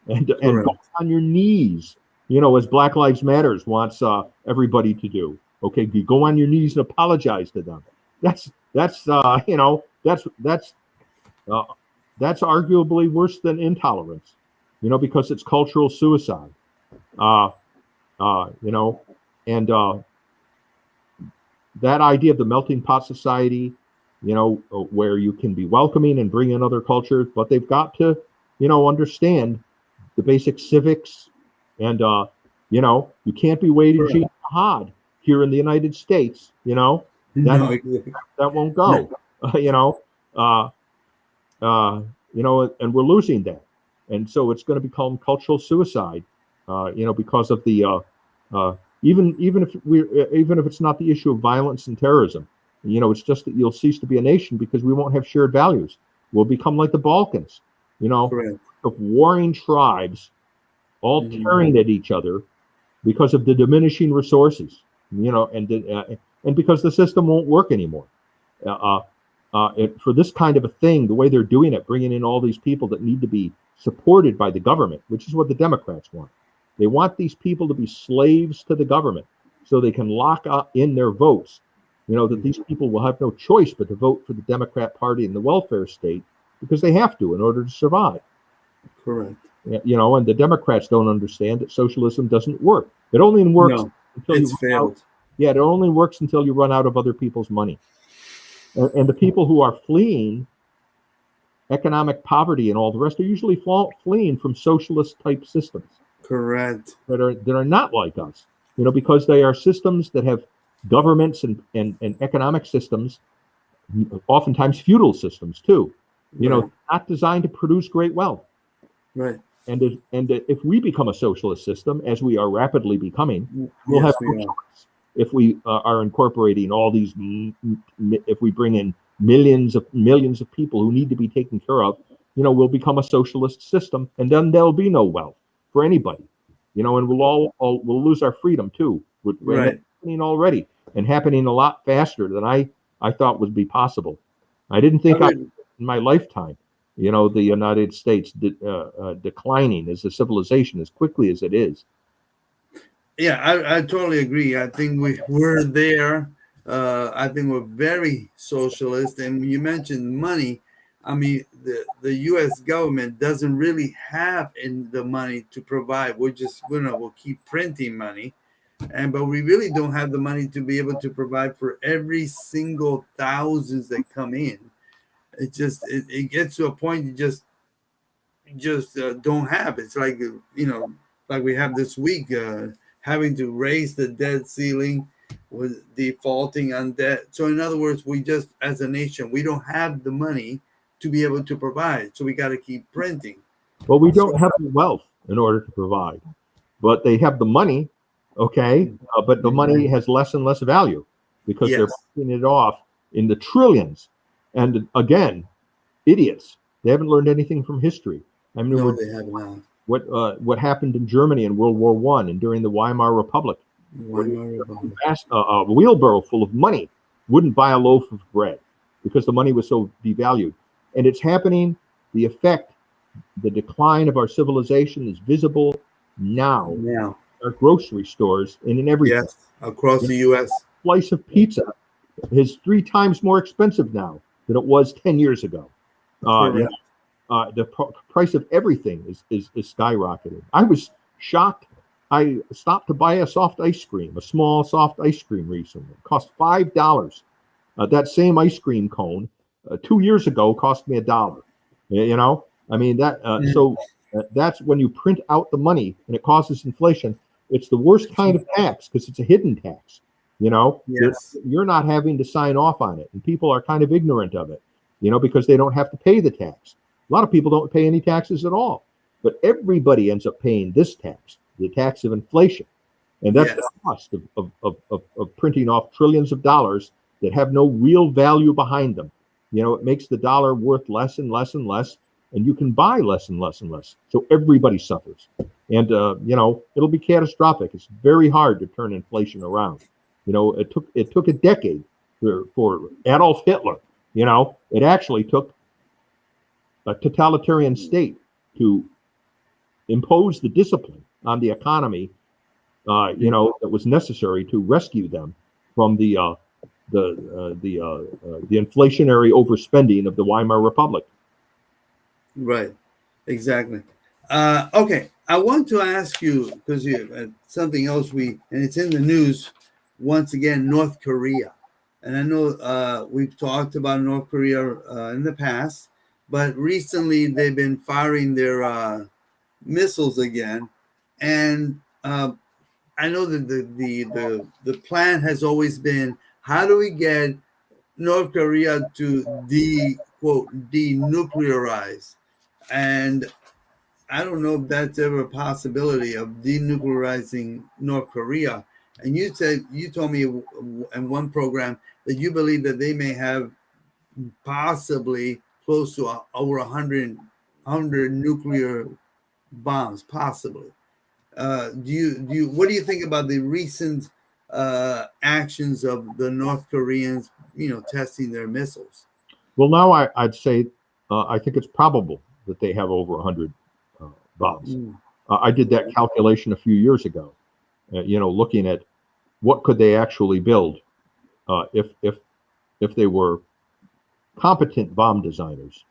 and go on your knees, as Black Lives Matters wants everybody to do. Okay, you go on your knees and apologize to them. That's arguably worse than intolerance, because it's cultural suicide. And that idea of the melting pot society, where you can be welcoming and bring in other cultures, but they've got to, understand the basic civics, and you can't be waging jihad here in the United States, that won't go, and we're losing that, and so it's going to become cultural suicide, because of the even if it's not the issue of violence and terrorism, it's just that you'll cease to be a nation because we won't have shared values. We'll become like the Balkans, of warring tribes, all tearing at each other because of the diminishing resources, and because the system won't work anymore. For this kind of a thing, the way they're doing it, bringing in all these people that need to be supported by the government, which is what the Democrats want. They want these people to be slaves to the government so they can lock in their votes. That these people will have no choice but to vote for the Democrat Party and the welfare state because they have to in order to survive. Correct. And the Democrats don't understand that socialism doesn't work. It only works until it's failed. It only works until you run out of other people's money. And the people who are fleeing economic poverty and all the rest are usually fleeing from socialist type systems. Correct. That are not like us, because they are systems that have governments and economic systems, oftentimes feudal systems too, not designed to produce great wealth. Right. And if we become a socialist system, as we are rapidly becoming, we'll have no choice. If we are incorporating all these, if we bring in millions of people who need to be taken care of, we'll become a socialist system, and then there'll be no wealth for anybody, and we'll lose our freedom too. It's happening already, and happening a lot faster than I thought would be possible. I didn't think in my lifetime. You know, the United States declining as a civilization as quickly as it is. Yeah, I totally agree. I think we're there. I think we're very socialist. And when you mentioned money, I mean, the U.S. government doesn't really have the money to provide. We'll keep printing money, but we really don't have the money to be able to provide for every single thousands that come in. It gets to a point you just don't have. It's like like we have this week, having to raise the debt ceiling, with defaulting on debt. So in other words, we just, as a nation, we don't have the money to be able to provide. So we got to keep printing. Well, we don't have the wealth in order to provide, but they have the money, okay? But the money has less and less value because they're putting it off in the trillions. And again, idiots. They haven't learned anything from history. I mean, No, they have not. What happened in Germany in World War I and during the Weimar Republic? A wheelbarrow full of money wouldn't buy a loaf of bread because the money was so devalued. And it's happening. The effect, the decline of our civilization is visible now. Yeah. Our grocery stores and in every across the U.S. slice of pizza is 3 times more expensive now than it was 10 years ago. The price of everything is skyrocketing. I was shocked. I stopped to buy a soft ice cream, a small soft ice cream recently. It cost $5. That same ice cream cone 2 years ago cost me $1. You know, I mean that. So that's when you print out the money and it causes inflation. It's the worst kind of tax because it's a hidden tax. You know, you're not having to sign off on it, and people are kind of ignorant of it. You know, because they don't have to pay the tax. A lot of people don't pay any taxes at all, but everybody ends up paying this tax, the tax of inflation. And that's the cost of printing off trillions of dollars that have no real value behind them. You know, it makes the dollar worth less and less and less, and you can buy less and less and less. So everybody suffers. And, you know, it'll be catastrophic. It's very hard to turn inflation around. You know, it took a decade for Adolf Hitler. You know, it actually took a totalitarian state to impose the discipline on the economy, you know, that was necessary to rescue them from the inflationary overspending of the Weimar Republic. Right, exactly. Okay, I want to ask you because something else and it's in the news once again. North Korea. And I know we've talked about North Korea in the past, but recently they've been firing their missiles again. And I know that the plan has always been, how do we get North Korea to denuclearize? And I don't know if that's ever a possibility of denuclearizing North Korea. And you told me in one program that you believe that they may have possibly close to over 100 nuclear bombs, possibly. What do you think about the recent actions of the North Koreans, testing their missiles? Well, now I'd say I think it's probable that they have over 100 bombs. I did that calculation a few years ago, looking at what could they actually build if they were competent bomb designers,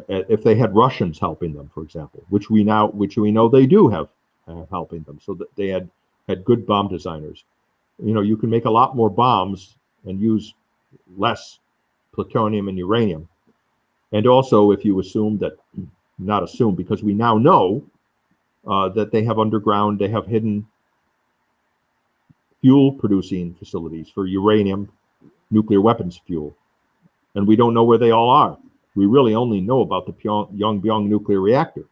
if they had Russians helping them, for example, which we know they do have helping them, so that they had good bomb designers. You can make a lot more bombs and use less plutonium and uranium. And also, if you assume that, not assume, because we now know that they have hidden fuel producing facilities for uranium, nuclear weapons fuel. And we don't know where they all are. We really only know about the Yongbyon nuclear reactor.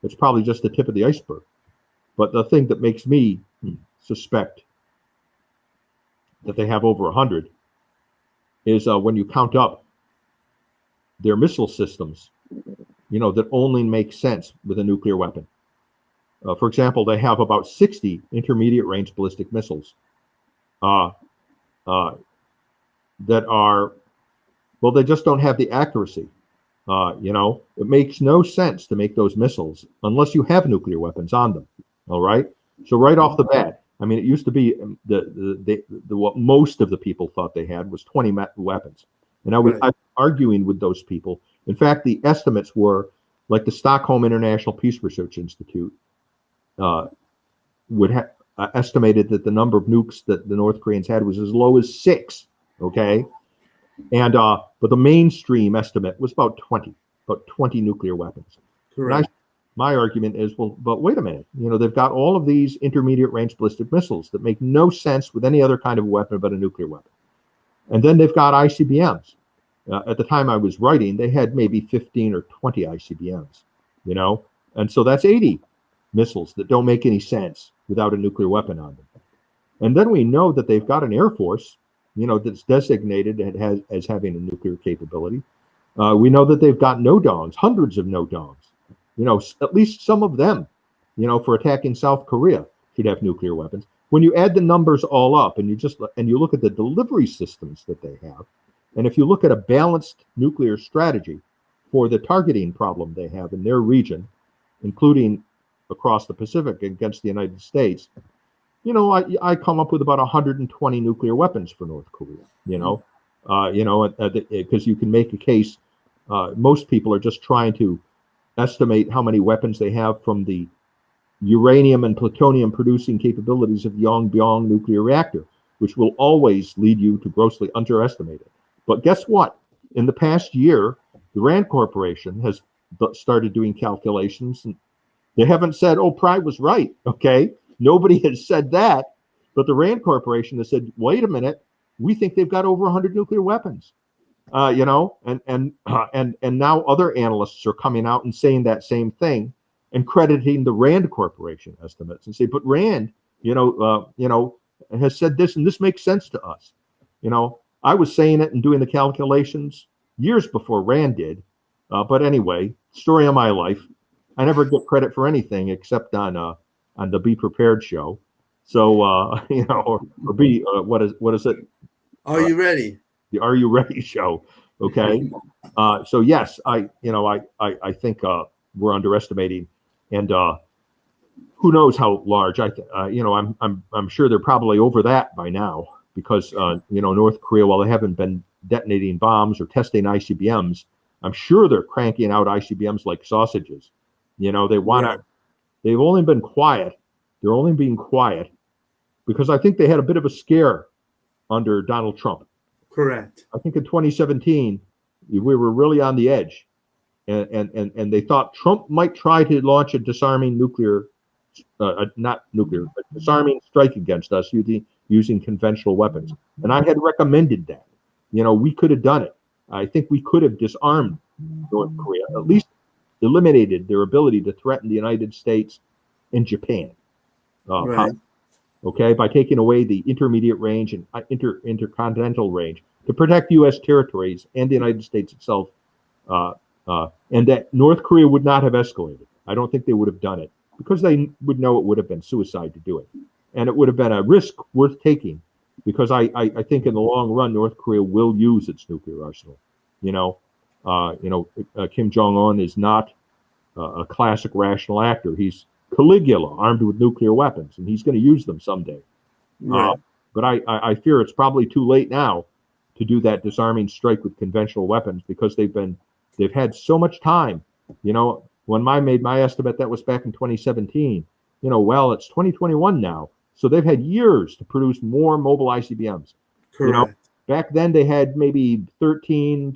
It's probably just the tip of the iceberg. But the thing that makes me suspect that they have over 100 is when you count up their missile systems, that only make sense with a nuclear weapon. For example, they have about 60 intermediate range ballistic missiles that are Well, they just don't have the accuracy. It makes no sense to make those missiles unless you have nuclear weapons on them. All right. So right off the bat, I mean, it used to be what most of the people thought they had was 20 weapons. And I'm arguing with those people. In fact, the estimates were like the Stockholm International Peace Research Institute would have estimated that the number of nukes that the North Koreans had was as low as 6. Okay. And but the mainstream estimate was about 20 nuclear weapons. Correct. My argument is, well, but wait a minute. They've got all of these intermediate range ballistic missiles that make no sense with any other kind of weapon but a nuclear weapon. And then they've got ICBMs. At the time I was writing, they had maybe 15 or 20 ICBMs, and so that's 80 missiles that don't make any sense without a nuclear weapon on them. And then we know that they've got an Air Force, that's designated as having a nuclear capability. We know that they've got no-dongs, hundreds of no-dongs. At least some of them, for attacking South Korea should have nuclear weapons. When you add the numbers all up and you look at the delivery systems that they have, and if you look at a balanced nuclear strategy for the targeting problem they have in their region, including across the Pacific against the United States, I come up with about 120 nuclear weapons for North Korea, because you can make a case. Most people are just trying to estimate how many weapons they have from the uranium and plutonium producing capabilities of Yongbyon nuclear reactor, which will always lead you to grossly underestimate it. But guess what? In the past year, the RAND Corporation has started doing calculations, and they haven't said, oh, Pride was right, okay? Nobody has said that, but the RAND Corporation has said, wait a minute, we think they've got over 100 nuclear weapons, and now other analysts are coming out and saying that same thing and crediting the RAND Corporation estimates and say, but RAND, has said this, and this makes sense to us. I was saying it and doing the calculations years before RAND did, but anyway, story of my life. I never get credit for anything except on the Be Prepared show. So or be what is it? Are you ready? The Are You Ready show? Okay. So yes, I think we're underestimating, and who knows how large? I'm sure they're probably over that by now because North Korea, while they haven't been detonating bombs or testing ICBMs, I'm sure they're cranking out ICBMs like sausages. They want to. They've only been quiet. They're only being quiet because I think they had a bit of a scare under Donald Trump. Correct. I think in 2017, we were really on the edge, and they thought Trump might try to launch a disarming disarming strike against us using conventional weapons. And I had recommended that. We could have done it. I think we could have disarmed North Korea, at least eliminated their ability to threaten the United States and Japan. Right. Okay, by taking away the intermediate range and intercontinental range to protect U.S. territories and the United States itself, and that North Korea would not have escalated. I don't think they would have done it because they would know it would have been suicide to do it, and it would have been a risk worth taking because I think in the long run North Korea will use its nuclear arsenal. Kim Jong-un is not a classic rational actor. He's Caligula, armed with nuclear weapons, and he's going to use them someday. Right. But I fear it's probably too late now to do that disarming strike with conventional weapons because they've had so much time. When I made my estimate, that was back in 2017. Well, it's 2021 now, so they've had years to produce more mobile ICBMs. Correct. Back then they had maybe 12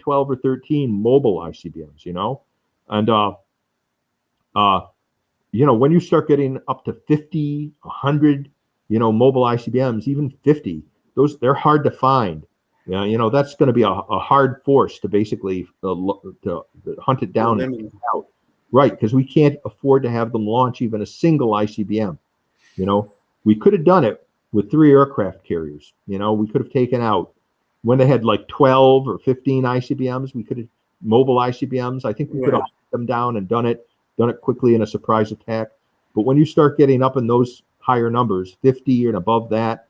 or 13 mobile ICBMs. And when you start getting up to 50, 100, mobile ICBMs, even 50, they're hard to find. That's going to be a hard force to basically to hunt it down and get it out. Right, because we can't afford to have them launch even a single ICBM. We could have done it with 3 aircraft carriers. We could have taken out when they had like 12 or 15 ICBMs. We could have mobile ICBMs. I think we could have hunted them down and done it quickly in a surprise attack. But when you start getting up in those higher numbers, 50 and above that's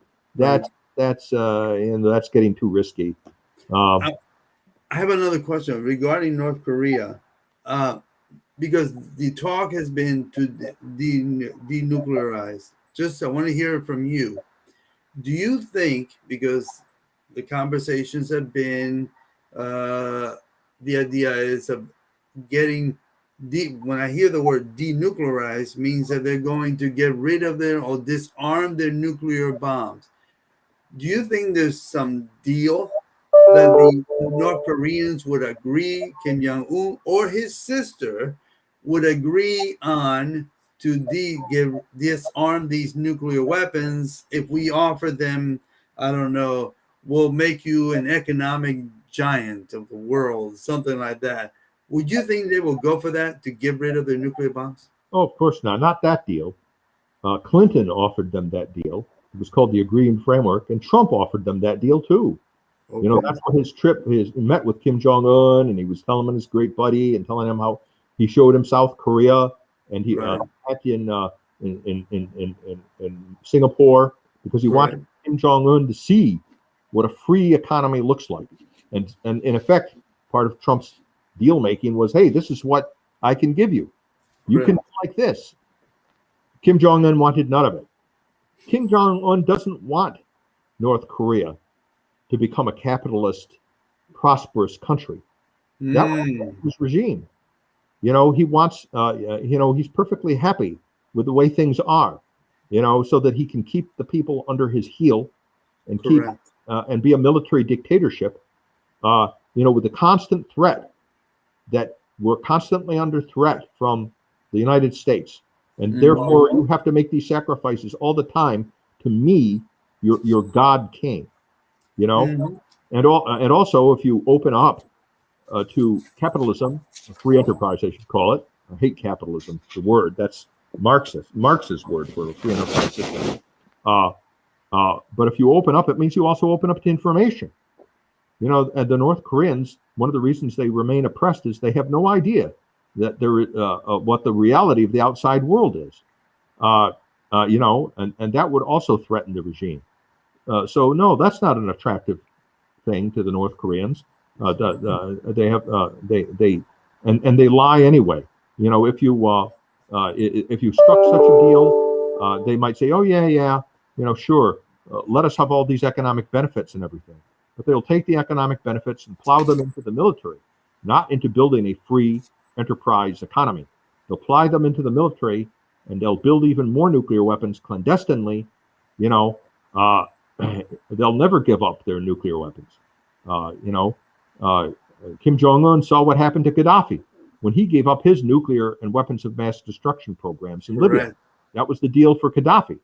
getting too risky. I I have another question regarding North Korea, because the talk has been to denuclearize. Just I want to hear it from you. Do you think, because the conversations have been, the idea is of getting when I hear the word denuclearize, means that they're going to get rid of their or disarm their nuclear bombs. Do you think there's some deal that the North Koreans would agree, Kim Jong Un or his sister would agree on to disarm these nuclear weapons if we offer them? I don't know. We'll make you an economic giant of the world, something like that. Would you think they will go for that to get rid of their nuclear bombs? Oh, of course not. Not that deal. Clinton offered them that deal. It was called the Agreeing Framework, and Trump offered them that deal too. Okay. You know, that's what his trip. He met with Kim Jong Un, and he was telling him his great buddy, and telling him how he showed him South Korea, and he Right. met in Singapore because he Right. wanted Kim Jong Un to see what a free economy looks like, and in effect, part of Trump's deal making was, hey, this is what I can give you. You Right. can be like this. Kim Jong Un wanted none of it. Kim Jong Un doesn't want North Korea to become a capitalist, prosperous country. That was his regime. You know, he wants, he's perfectly happy with the way things are, so that he can keep the people under his heel and keep Correct. And be a military dictatorship, with the constant threat that we're constantly under threat from the United States. And therefore, you have to make these sacrifices all the time to me, your God king, Mhm. and also if you open up to capitalism, free enterprise, I should call it. I hate capitalism, the word. That's Marx's word for a free enterprise system. But if you open up, it means you also open up to information. And the North Koreans, one of the reasons they remain oppressed is they have no idea that what the reality of the outside world is. And that would also threaten the regime. So no, that's not an attractive thing to the North Koreans. They lie anyway. If you struck such a deal, they might say, oh yeah, sure, let us have all these economic benefits and everything. But they'll take the economic benefits and plow them into the military, not into building a free enterprise economy. They'll ply them into the military, and they'll build even more nuclear weapons clandestinely. They'll never give up their nuclear weapons. Kim Jong-un saw what happened to Gaddafi when he gave up his nuclear and weapons of mass destruction programs in Libya. That was the deal for Gaddafi.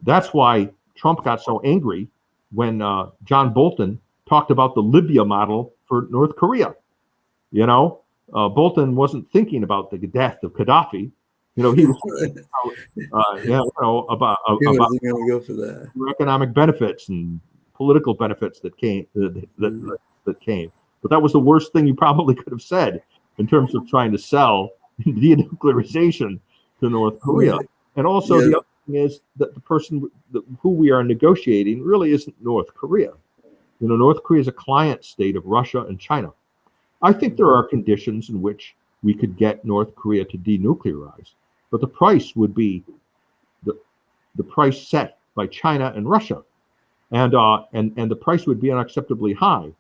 That's why Trump got so angry when John Bolton talked about the Libya model for North Korea. Bolton wasn't thinking about the death of Gaddafi. He was thinking about He wasn't going to go for that. Economic benefits and political benefits that came. That came. But that was the worst thing you probably could have said in terms of trying to sell denuclearization to North Korea. Right. And also the other thing is that the person who we are negotiating really isn't North Korea. North Korea is a client state of Russia and China. I think there are conditions in which we could get North Korea to denuclearize, but the price would be the price set by China and Russia, and the price would be unacceptably high.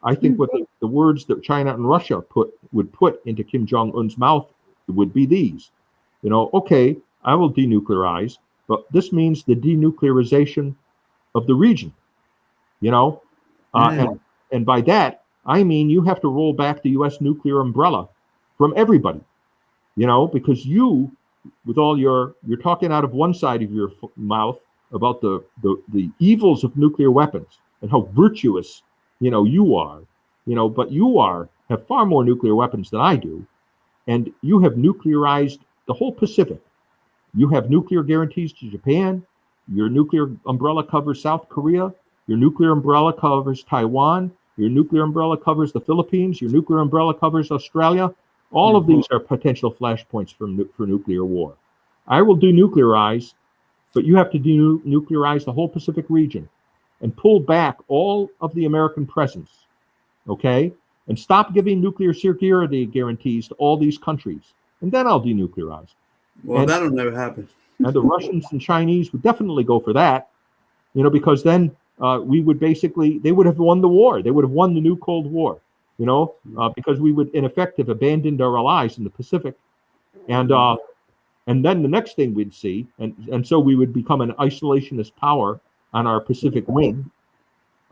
I think what the words that China and Russia would put into Kim Jong-un's mouth would be these, okay, I will denuclearize, but this means the denuclearization of the region, and by that, I mean you have to roll back the U.S. nuclear umbrella from everybody, because you, with all you're talking out of one side of your mouth about the evils of nuclear weapons and how virtuous, you are, but you have far more nuclear weapons than I do, and you have nuclearized the whole Pacific. You have nuclear guarantees to Japan. Your nuclear umbrella covers South Korea. Your nuclear umbrella covers Taiwan. Your nuclear umbrella covers the Philippines. Your nuclear umbrella covers Australia. All of these are potential flashpoints for nuclear war. I will denuclearize, but you have to denuclearize the whole Pacific region. and pull back all of the American presence, okay? And stop giving nuclear security guarantees to all these countries. And then I'll denuclearize. Well, that'll never happen. And the Russians and Chinese would definitely go for that, because then we would they would have won the war. They would have won the new Cold War, because we would, in effect, have abandoned our allies in the Pacific. And then the next thing we'd see, and so we would become an isolationist power on our Pacific wing.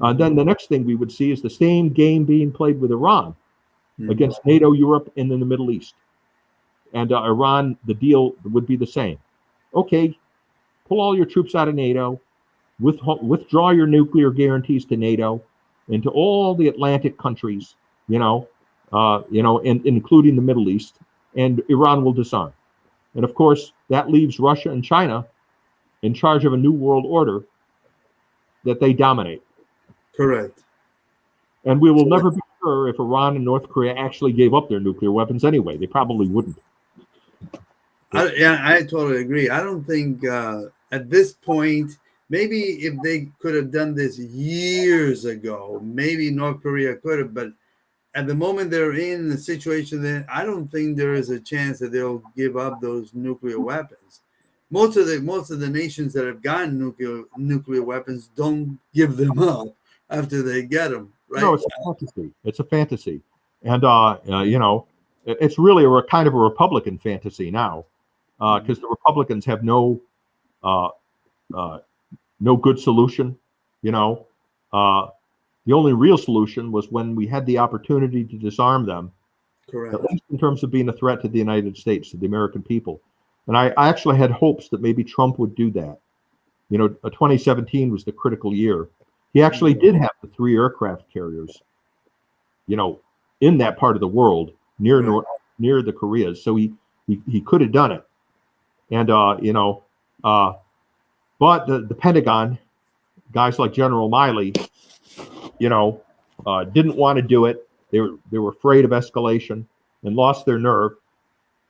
Then the next thing we would see is the same game being played with Iran against NATO, Europe, and in the Middle East. And Iran, the deal would be the same. Okay, pull all your troops out of NATO, withdraw your nuclear guarantees to NATO, and to all the Atlantic countries, and including the Middle East, and Iran will disarm. And of course, that leaves Russia and China in charge of a new world order that they dominate. Correct. And we will never be sure if Iran and North Korea actually gave up their nuclear weapons anyway. They probably wouldn't. I totally agree. I don't think at this point, maybe if they could have done this years ago, maybe North Korea could have, but at the moment they're in the situation that I don't think there is a chance that they'll give up those nuclear weapons. Most of the nations that have gotten nuclear weapons don't give them up after they get them. Right? No, it's a fantasy. It's a fantasy, and it's really a kind of a Republican fantasy now, because the Republicans have no good solution. The only real solution was when we had the opportunity to disarm them. Correct. At least in terms of being a threat to the United States, to the American people. And I actually had hopes that maybe Trump would do that. 2017 was the critical year. He actually did have the 3 aircraft carriers, in that part of the world near the Koreas. So he could have done it. And, but the Pentagon, guys like General Miley, didn't want to do it. They were afraid of escalation and lost their nerve.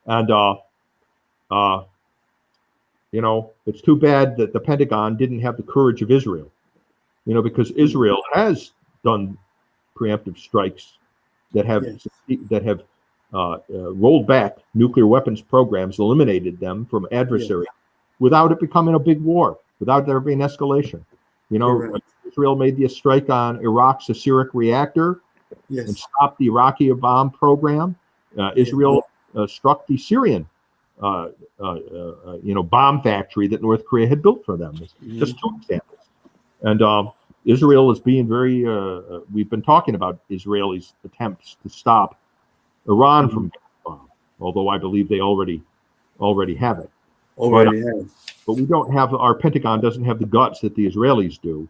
And it's too bad that the Pentagon didn't have the courage of Israel. Because Israel has done preemptive strikes that have rolled back nuclear weapons programs, eliminated them from adversaries without it becoming a big war, without there being escalation. Israel made the strike on Iraq's Asyric reactor and stopped the Iraqi bomb program. Israel struck the Syrian, bomb factory that North Korea had built for them. Just 2 examples. And Israel is being very. We've been talking about Israelis' attempts to stop Iran from getting a bomb, although I believe they already have it. But we don't have, our Pentagon doesn't have the guts that the Israelis do.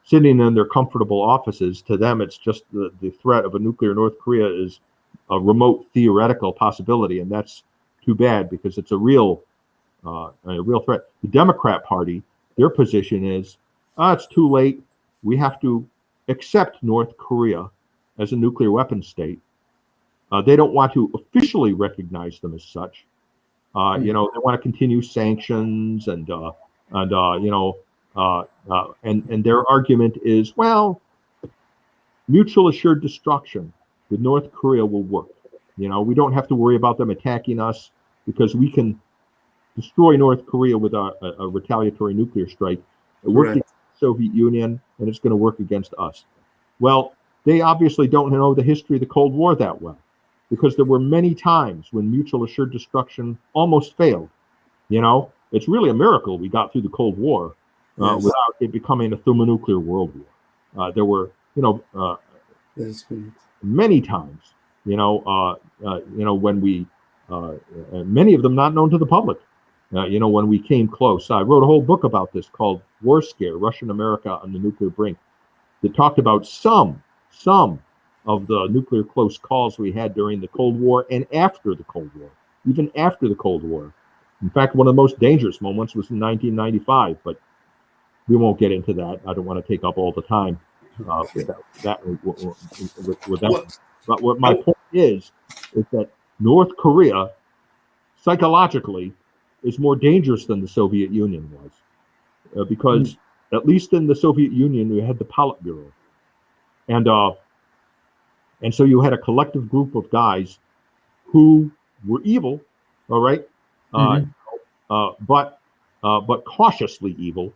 Sitting in their comfortable offices, to them, it's just the threat of a nuclear North Korea is a remote theoretical possibility. And that's too bad, because it's a real threat. The Democrat Party, their position is, it's too late. We have to accept North Korea as a nuclear weapons state. They don't want to officially recognize them as such. They want to continue sanctions and their argument is, well, mutual assured destruction with North Korea will work. We don't have to worry about them attacking us because we can destroy North Korea with a retaliatory nuclear strike. It worked against the Soviet Union, and it's going to work against us. Well, they obviously don't know the history of the Cold War that well, because there were many times when mutual assured destruction almost failed. It's really a miracle we got through the Cold War without it becoming a thermonuclear world war. There were, many times, when we, many of them not known to the public, when we came close. I wrote a whole book about this called War Scare, Russian America on the Nuclear Brink, that talked about some of the nuclear close calls we had during the Cold War and after the Cold War, even after the Cold War. In fact, one of the most dangerous moments was in 1995, but we won't get into that. I don't want to take up all the time with that. But what my point is that North Korea, psychologically, is more dangerous than the Soviet Union was, because at least in the Soviet Union, you had the Politburo, and so you had a collective group of guys who were evil, all right, Mhm. but cautiously evil.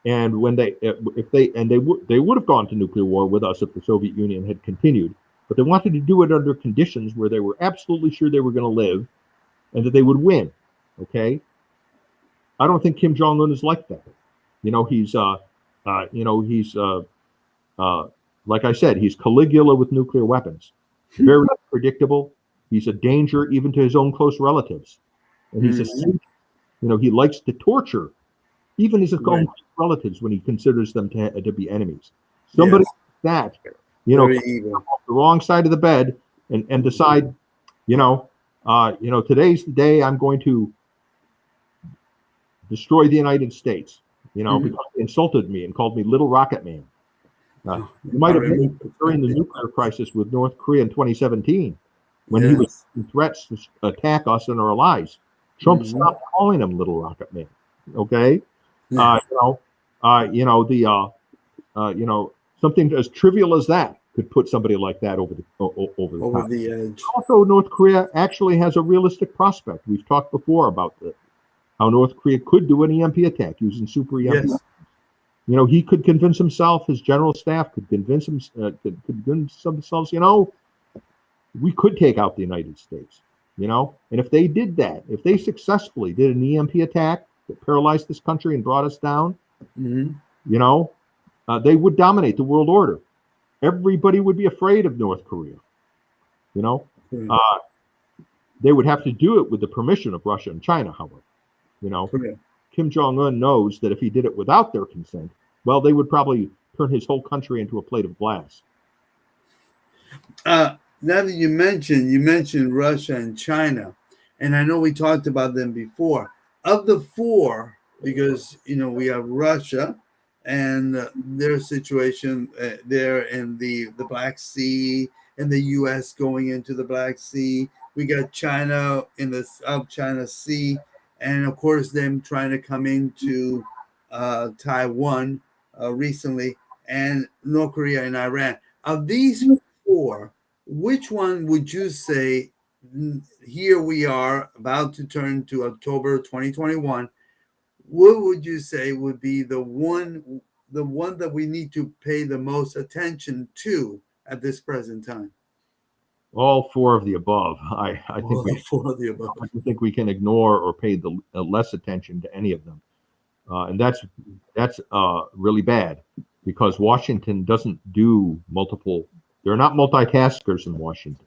And when they would have gone to nuclear war with us if the Soviet Union had continued, but they wanted to do it under conditions where they were absolutely sure they were going to live and that they would win. Okay, I don't think Kim Jong Un is like that. You know, he's like I said, he's Caligula with nuclear weapons. Very predictable. He's a danger even to his own close relatives, and he's a he likes to torture even his own relatives when he considers them to be enemies. Somebody like that, Very evil. off the wrong side of the bed and decide, today's the day I'm going to destroy the United States, because he insulted me and called me Little Rocket Man. You might have been during the nuclear crisis with North Korea in 2017 when he was making threats to attack us and our allies. Trump stopped calling him Little Rocket Man. Okay. Something as trivial as that could put somebody like that over the edge. Also, North Korea actually has a realistic prospect. We've talked before about how North Korea could do an EMP attack using super EMP. Yes. He could convince himself, his general staff could convince themselves, we could take out the United States, and if they did that, if they successfully did an EMP attack that paralyzed this country and brought us down, they would dominate the world order. Everybody would be afraid of North Korea. They would have to do it with the permission of Russia and China, however. Kim Jong-un knows that if he did it without their consent, well, they would probably turn his whole country into a plate of glass. Now that you mentioned Russia and China, and I know we talked about them before. Of the four, because we have Russia and their situation there in the Black Sea, and the U.S. going into the Black Sea. We got China in the South China Sea, and of course them trying to come into Taiwan recently, and North Korea and Iran. Of these four, which one would you say, here we are about to turn to October 2021, what would you say would be the one that we need to pay the most attention to at this present time? All four of the above. I think we can ignore or pay the less attention to any of them, and that's really bad, because Washington doesn't do multiple. They're not multitaskers in Washington.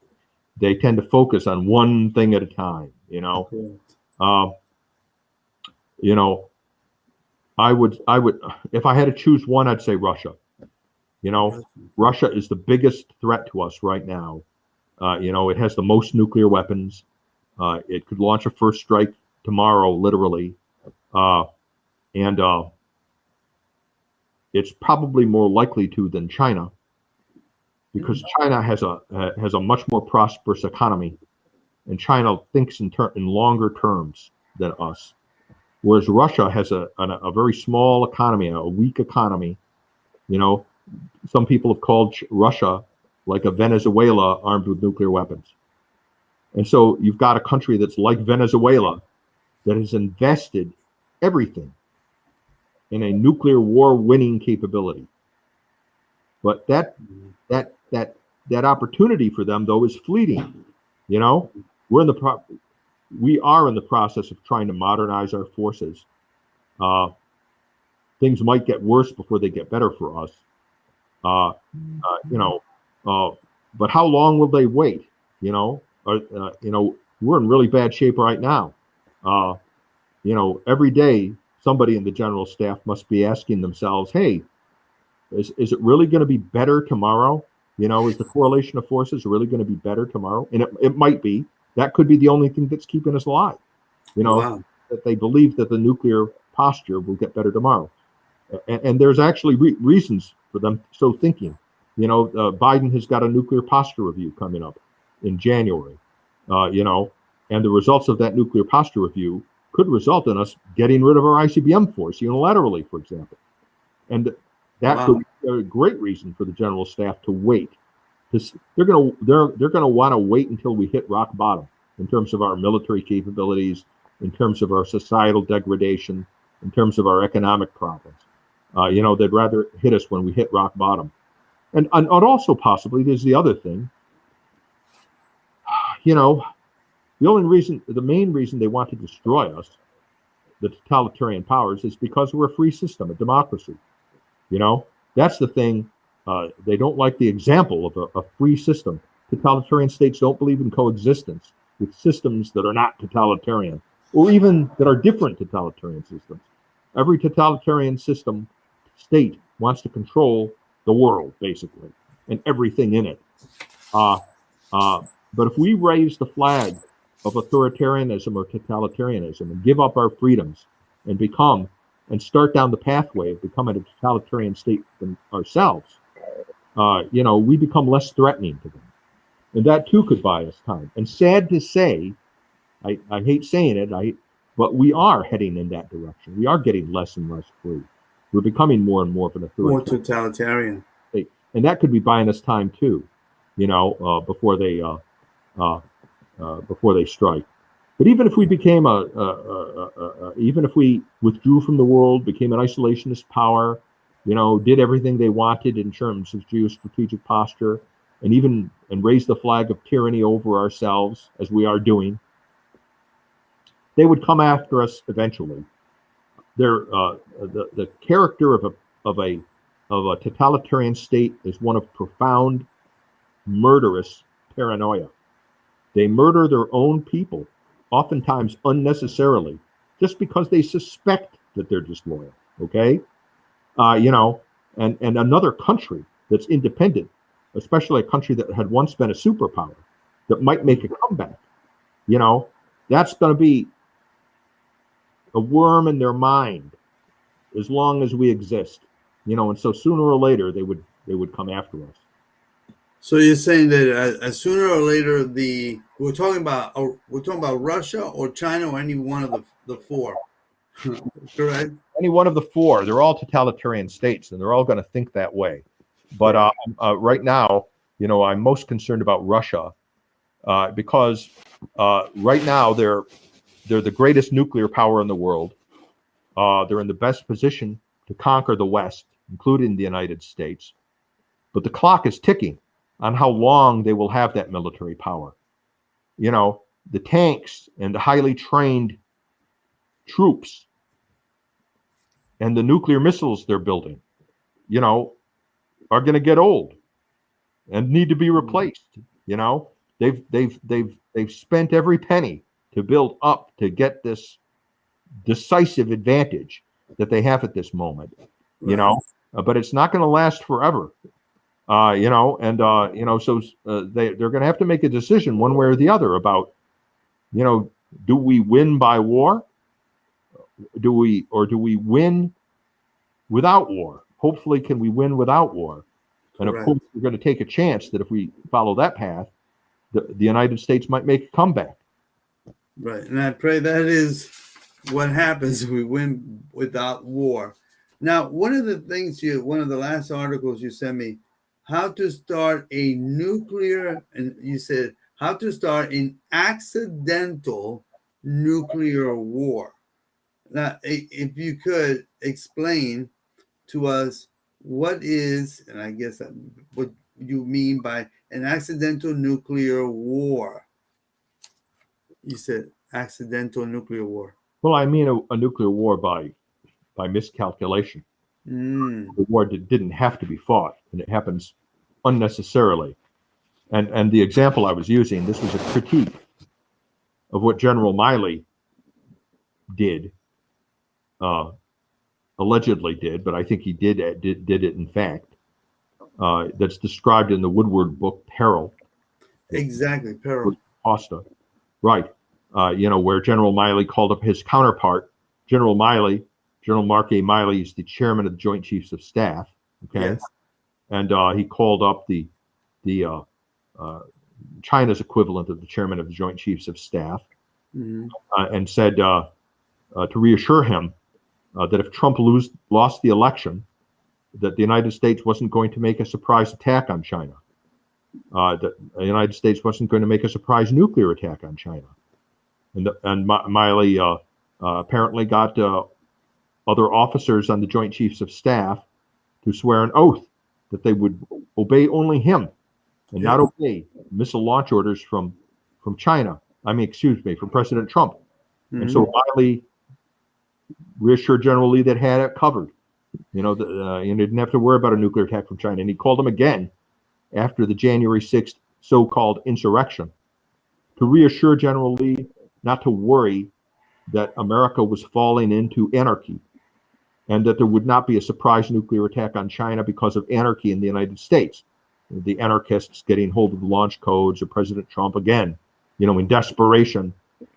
They tend to focus on one thing at a time. I would, if I had to choose one, I'd say Russia. Russia is the biggest threat to us right now. It has the most nuclear weapons. It could launch a first strike tomorrow, literally, and it's probably more likely to than China, because China has a much more prosperous economy, and China thinks in longer terms than us, whereas Russia has a very small economy, a weak economy. Some people have called Russia like a Venezuela armed with nuclear weapons. And so you've got a country that's like Venezuela that has invested everything in a nuclear war winning capability. But that opportunity for them, though, is fleeting. We are in the process of trying to modernize our forces. Things might get worse before they get better for us. But how long will they wait? We're in really bad shape right now. Every day somebody in the general staff must be asking themselves, hey, is it really going to be better tomorrow? Is the correlation of forces really going to be better tomorrow? And it might be. That could be the only thing that's keeping us alive. Wow. That they believe that the nuclear posture will get better tomorrow. And there's actually reasons for them so thinking. Biden has got a nuclear posture review coming up in January, and the results of that nuclear posture review could result in us getting rid of our ICBM force unilaterally, for example. And that Wow. could be a great reason for the general staff to wait. They're gonna want to wait until we hit rock bottom in terms of our military capabilities, in terms of our societal degradation, in terms of our economic problems. They'd rather hit us when we hit rock bottom. And also possibly there's the other thing. The main reason they want to destroy us, the totalitarian powers, is because we're a free system, a democracy. That's the thing. They don't like the example of a free system. Totalitarian states don't believe in coexistence with systems that are not totalitarian, or even that are different totalitarian systems. Every totalitarian state wants to control the world, basically, and everything in it. But if we raise the flag of authoritarianism or totalitarianism and give up our freedoms and start down the pathway of becoming a totalitarian state ourselves, we become less threatening to them. And that too could buy us time. And sad to say, I hate saying it, but we are heading in that direction. We are getting less and less free. We're becoming more and more of an authoritarian. More totalitarian. State. And that could be buying us time too, before they strike. But even if we became even if we withdrew from the world, became an isolationist power, did everything they wanted in terms of geostrategic posture, and raised the flag of tyranny over ourselves, as we are doing, they would come after us eventually. The character of a totalitarian state is one of profound, murderous paranoia. They murder their own people, oftentimes unnecessarily, just because they suspect that they're disloyal. Okay, and another country that's independent, especially a country that had once been a superpower, that might make a comeback. That's going to be a worm in their mind as long as we exist. And so sooner or later they would come after us. So you're saying that sooner or later we're talking about Russia or China or any one of the four, correct? Any one of the four. They're all totalitarian states, and they're all going to think that way. But right now, I'm most concerned about Russia because right now they're the greatest nuclear power in the world. They're in the best position to conquer the West, including the United States. But the clock is ticking on how long they will have that military power. The tanks and the highly trained troops and the nuclear missiles they're building, are going to get old and need to be replaced. They've spent every penny to build up to get this decisive advantage that they have at this moment. But it's not going to last forever. So they're going to have to make a decision one way or the other about, do we win by war? Do we win without war? Hopefully, can we win without war? And of course, we're going to take a chance that if we follow that path, the United States might make a comeback. Right. And I pray that is what happens if we win without war. Now, one of the last articles you sent me, how to start a nuclear, and you said how to start an accidental nuclear war. Now, if you could explain to us what is, and I guess what you mean by an accidental nuclear war. You said accidental nuclear war. Well, I mean a nuclear war by miscalculation. The war didn't have to be fought, and it happens unnecessarily. And the example I was using, this was a critique of what General Miley did, allegedly did, but I think he did it in fact. That's described in the Woodward book, Peril. Exactly, Peril. Costa, right? Where General Miley called up his counterpart, General Mark A. Miley is the chairman of the Joint Chiefs of Staff. Okay, yes. And he called up the China's equivalent of the chairman of the Joint Chiefs of Staff, and said to reassure him that if Trump lost the election, that the United States wasn't going to make a surprise attack on China, that the United States wasn't going to make a surprise nuclear attack on China. And Miley apparently got other officers on the Joint Chiefs of Staff to swear an oath that they would obey only him and not obey missile launch orders from China. From President Trump. Mm-hmm. And so Miley reassured General Lee that had it covered. You didn't have to worry about a nuclear attack from China. And he called him again after the January 6th so-called insurrection to reassure General Lee not to worry that America was falling into anarchy and that there would not be a surprise nuclear attack on China because of anarchy in the United States. The anarchists getting hold of the launch codes, or President Trump again, in desperation,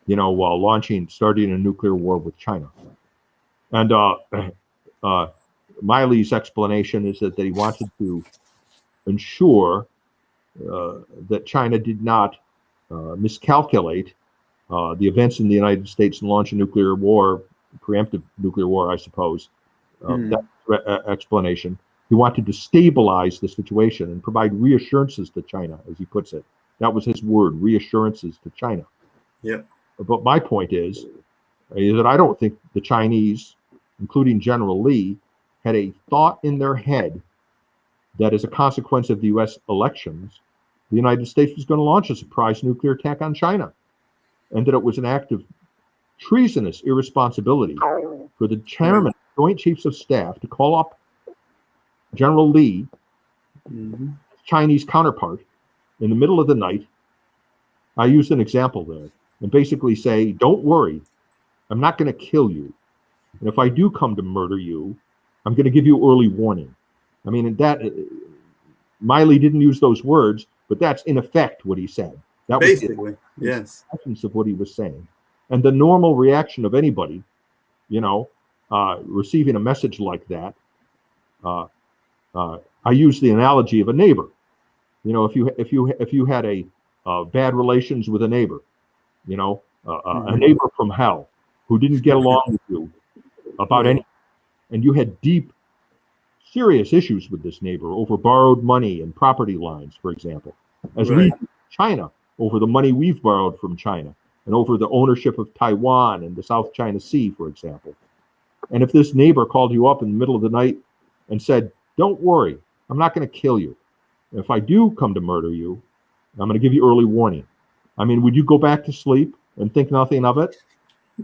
while starting a nuclear war with China. And Miley's explanation is that he wanted to ensure that China did not miscalculate the events in the United States and launch a nuclear war, preemptive nuclear war, I suppose. That explanation. He wanted to stabilize the situation and provide reassurances to China, as he puts it. That was his word, reassurances to China. Yep. But my point is that I don't think the Chinese, including General Lee, had a thought in their head that as a consequence of the U.S. elections, the United States was going to launch a surprise nuclear attack on China, and that it was an act of treasonous irresponsibility for the chairman of the Joint Chiefs of Staff to call up General Lee, Chinese counterpart, in the middle of the night. I used an example there and basically say, don't worry, I'm not going to kill you. And if I do come to murder you, I'm going to give you early warning. I mean, Miley didn't use those words, but that's in effect what he said. That basically, was yes, the essence of what he was saying. And the normal reaction of anybody, receiving a message like that, I use the analogy of a neighbor. If you had a bad relations with a neighbor, a neighbor from hell who didn't get along with you about anything, and you had deep, serious issues with this neighbor over borrowed money and property lines, for example, as we do China over the money we've borrowed from China and over the ownership of Taiwan and the South China Sea, for example. And if this neighbor called you up in the middle of the night and said, don't worry, I'm not going to kill you. If I do come to murder you, I'm going to give you early warning. I mean, would you go back to sleep and think nothing of it?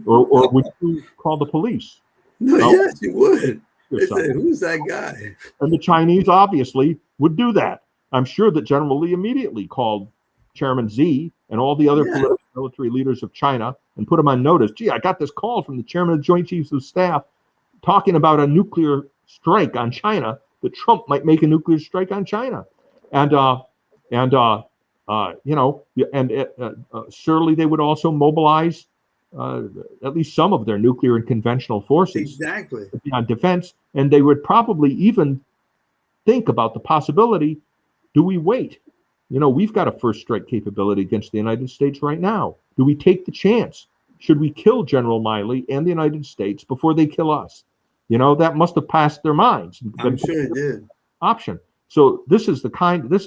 Or would you call the police? No, yes, you would. They say, who's that guy? And the Chinese obviously would do that. I'm sure that General Lee immediately called Chairman Xi and all the other political military leaders of China and put them on notice. Gee, I got this call from the Chairman of the Joint Chiefs of Staff talking about a nuclear strike on China, that Trump might make a nuclear strike on China. And surely they would also mobilize at least some of their nuclear and conventional forces on defense. And they would probably even think about the possibility, do we wait? We've got a first strike capability against the United States right now. Do we take the chance? Should we kill General Miley and the United States before they kill us? That must have passed their minds. I'm sure it did. Option. So this is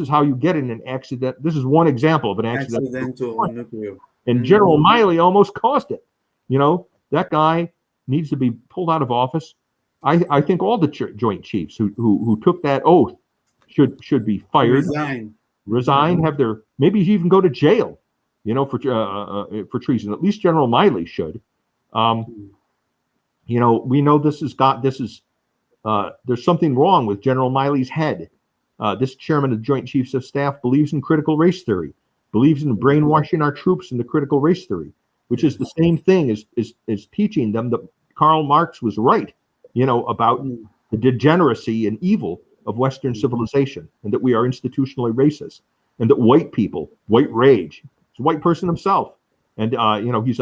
how you get in an accident. This is one example of an accidental nuclear. And General Miley almost caused it. That guy needs to be pulled out of office. I think all the Joint Chiefs who took that oath should be fired, resign, have their, maybe even go to jail, for treason. At least General Miley should. We know there's something wrong with General Miley's head. This chairman of the Joint Chiefs of Staff believes in critical race theory, believes in brainwashing our troops into critical race theory, which is the same thing as teaching them that Karl Marx was right, about the degeneracy and evil of Western civilization, and that we are institutionally racist, and that white people, white rage, he's a white person himself, and he's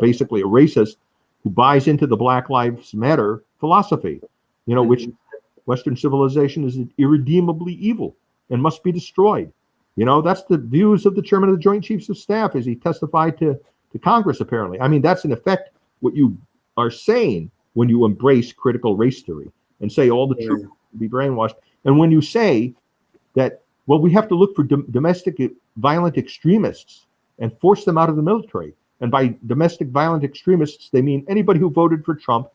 basically a racist who buys into the Black Lives Matter philosophy, which Western civilization is irredeemably evil and must be destroyed. That's the views of the chairman of the Joint Chiefs of Staff as he testified to Congress, apparently. I mean, that's in effect what you are saying when you embrace critical race theory and say all the troops will be brainwashed. And when you say that, well, we have to look for domestic violent extremists and force them out of the military. And by domestic violent extremists, they mean anybody who voted for Trump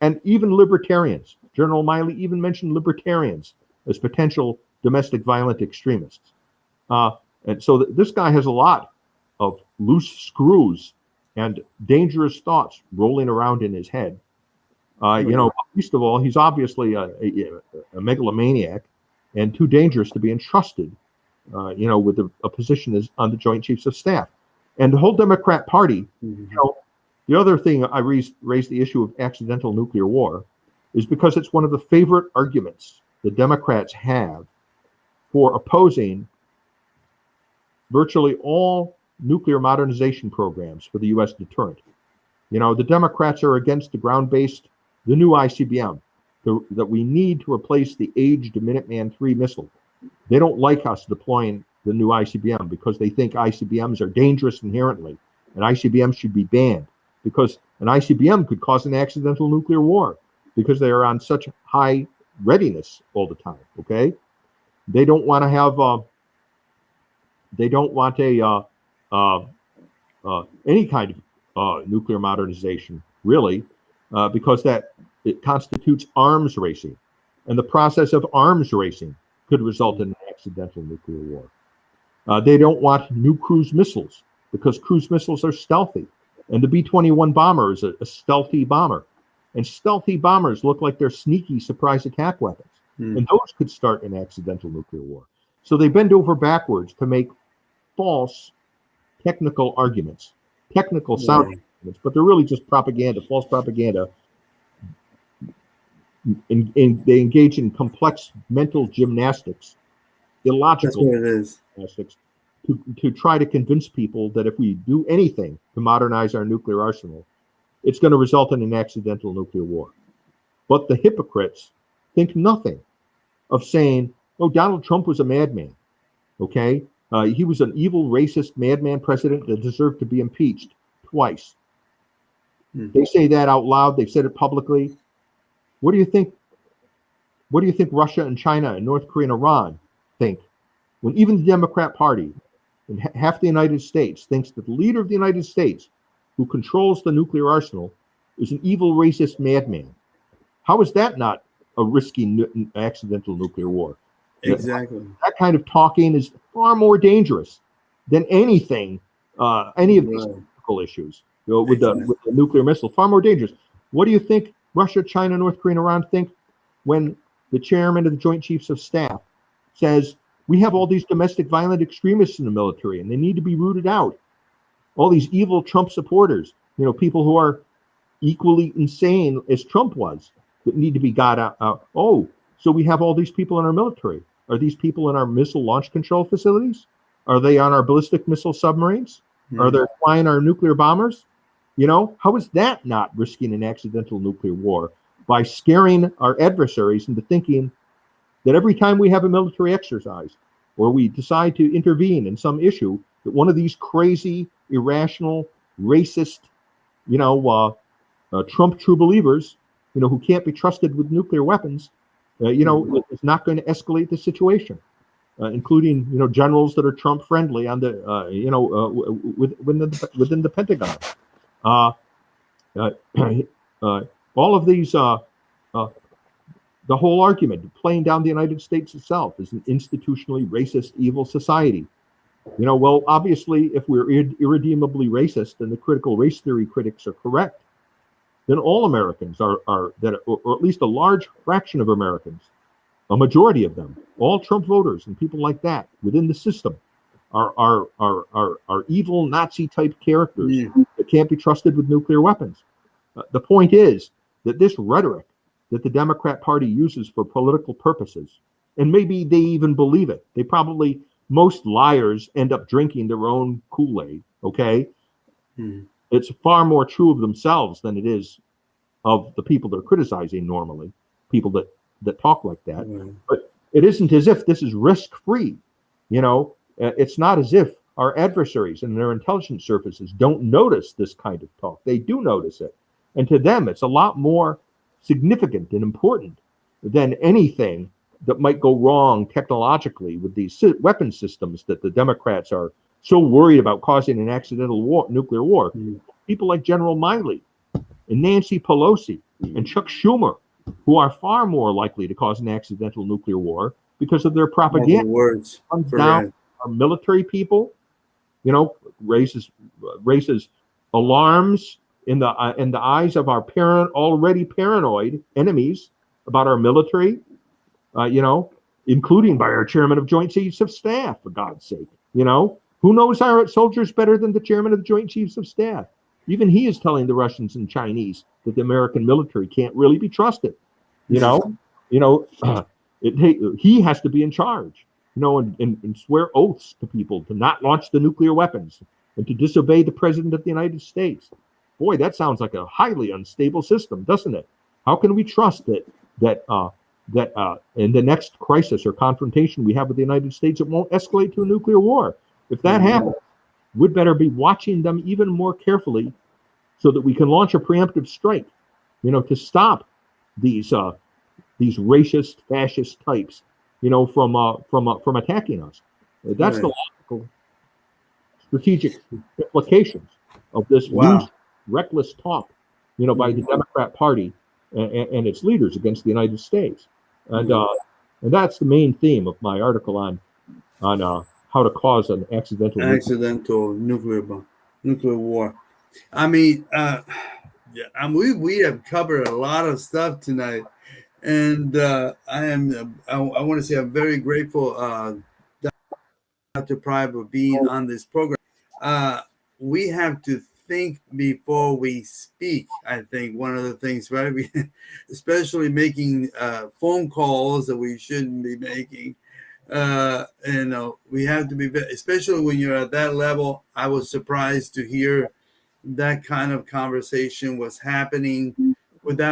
and even libertarians. General Miley even mentioned libertarians as potential domestic violent extremists. And so this guy has a lot of loose screws and dangerous thoughts rolling around in his head. Least of all, he's obviously a megalomaniac and too dangerous to be entrusted, with a position as on the Joint Chiefs of Staff. And the whole Democrat Party, the other thing I raised the issue of accidental nuclear war is because it's one of the favorite arguments the Democrats have for opposing virtually all nuclear modernization programs for the U.S. deterrent. The Democrats are against the new ICBM, that we need to replace the aged Minuteman III missile. They don't like us deploying the new ICBM because they think ICBMs are dangerous inherently, and ICBMs should be banned because an ICBM could cause an accidental nuclear war because they are on such high readiness all the time. Okay, they don't want to have. They don't want any kind of nuclear modernization, really, because it constitutes arms racing, and the process of arms racing could result in an accidental nuclear war. They don't want new cruise missiles because cruise missiles are stealthy, and the B-21 bomber is a stealthy bomber, and stealthy bombers look like they're sneaky surprise attack weapons, and those could start an accidental nuclear war. So they bend over backwards to make false technical arguments, technical sounding arguments, but they're really just propaganda, false propaganda. And they engage in complex mental gymnastics, illogical gymnastics, to try to convince people that if we do anything to modernize our nuclear arsenal, it's going to result in an accidental nuclear war. But the hypocrites think nothing of saying, oh, Donald Trump was a madman, okay? He was an evil, racist, madman president that deserved to be impeached twice. They say that out loud. They've said it publicly. What do you think? What do you think Russia and China and North Korea and Iran think? When even the Democrat Party and half the United States thinks that the leader of the United States, who controls the nuclear arsenal, is an evil, racist madman. How is that not a risky accidental nuclear war? Exactly. That kind of talking is far more dangerous than anything, any of these political issues. With the nuclear missile, far more dangerous. What do you think Russia, China, North Korea, and Iran think when the chairman of the Joint Chiefs of Staff says, we have all these domestic violent extremists in the military and they need to be rooted out? All these evil Trump supporters, people who are equally insane as Trump was, that need to be got out. Oh, so we have all these people in our military. Are these people in our missile launch control facilities? Are they on our ballistic missile submarines? Are they flying our nuclear bombers? How is that not risking an accidental nuclear war by scaring our adversaries into thinking that every time we have a military exercise or we decide to intervene in some issue, that one of these crazy, irrational, racist, Trump true believers, who can't be trusted with nuclear weapons, is not going to escalate the situation, including, generals that are Trump friendly on the, within the Pentagon. All of these, the whole argument, playing down the United States itself as an institutionally racist, evil society. Well, obviously, if we're irredeemably racist and the critical race theory critics are correct, then all Americans are that, or at least a large fraction of Americans, a majority of them, all Trump voters and people like that within the system are evil Nazi type characters that can't be trusted with nuclear weapons. The point is that this rhetoric that the Democrat Party uses for political purposes, and maybe they even believe it. They probably, most liars end up drinking their own Kool-Aid, okay? It's far more true of themselves than it is of the people they're criticizing normally, people that talk like that. But it isn't as if this is risk-free, It's not as if our adversaries and their intelligence services don't notice this kind of talk. They do notice it. And to them, it's a lot more significant and important than anything that might go wrong technologically with these weapon systems that the Democrats are so worried about causing an accidental war, nuclear war. People like General Miley and Nancy Pelosi and Chuck Schumer, who are far more likely to cause an accidental nuclear war because of their propaganda. Words down our military people, raises alarms in the eyes of our already paranoid enemies about our military, including by our chairman of Joint Chiefs of Staff, for God's sake. Who knows our soldiers better than the chairman of the Joint Chiefs of Staff? Even he is telling the Russians and Chinese that the American military can't really be trusted. He has to be in charge, and swear oaths to people to not launch the nuclear weapons and to disobey the president of the United States. Boy, that sounds like a highly unstable system, doesn't it? How can we trust that in the next crisis or confrontation we have with the United States, it won't escalate to a nuclear war? If that happens, we'd better be watching them even more carefully so that we can launch a preemptive strike, to stop these racist, fascist types, from attacking us. That's the logical strategic implications of this loose, reckless talk, by the Democrat Party and its leaders against the United States. And that's the main theme of my article on how to cause an accidental nuclear war. I mean, we have covered a lot of stuff tonight, and I want to say I'm very grateful, Dr. Pry, for being on this program. We have to think before we speak. I think one of the things, right? Especially making phone calls that we shouldn't be making. We have to be, especially when you're at that level. I was surprised to hear that kind of conversation was happening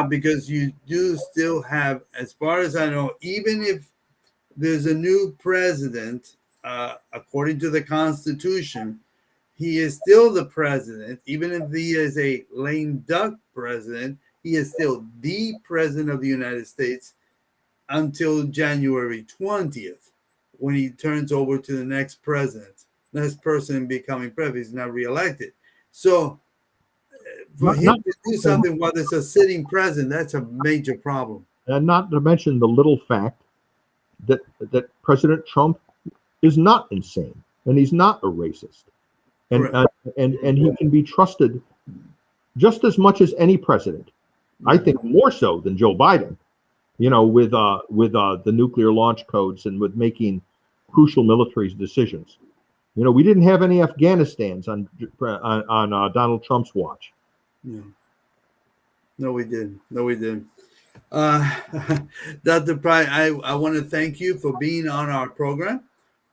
because you do still have, as far as I know, even if there's a new president, according to the Constitution, he is still the president. Even if he is a lame duck president, he is still the president of the United States until January 20th. When he turns over to the next person becoming president, he's not reelected. So for him to do something while there's a sitting president, that's a major problem. And not to mention the little fact that President Trump is not insane and he's not a racist. And he can be trusted just as much as any president. I think more so than Joe Biden, with the nuclear launch codes and with making crucial military decisions. We didn't have any Afghanistans on Donald Trump's watch. No, we didn't. Dr. Pry, I want to thank you for being on our program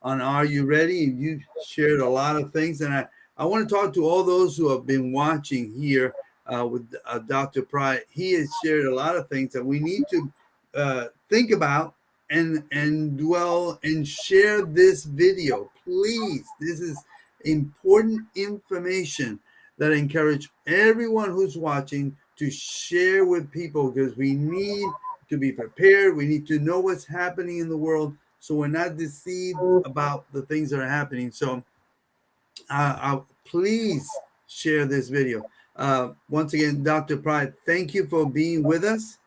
on Are You Ready? And you shared a lot of things. And I want to talk to all those who have been watching here with Dr. Pry. He has shared a lot of things that we need to think about and dwell and share this video. Please, this is important information that I encourage everyone who's watching to share with people, because we need to be prepared. We need to know what's happening in the world so we're not deceived about the things that are happening. So please share this video. Once again, Dr. Pry, thank you for being with us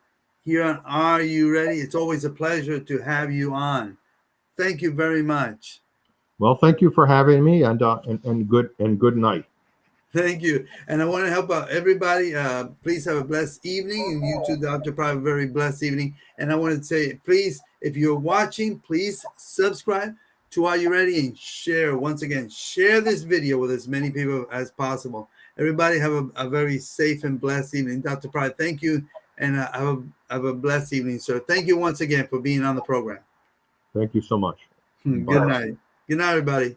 here on Are You Ready? It's always a pleasure to have you on. Thank you very much. Well, thank you for having me, and good night. Thank you. And I want to help out everybody. Please have a blessed evening. And you too, Dr. Pry, a very blessed evening. And I want to say, please, if you're watching, please subscribe to Are You Ready? And share. Once again, share this video with as many people as possible. Everybody have a very safe and blessed evening. Dr. Pry, thank you. And have a blessed evening, sir. Thank you once again for being on the program. Thank you so much. Good night. Good night, everybody.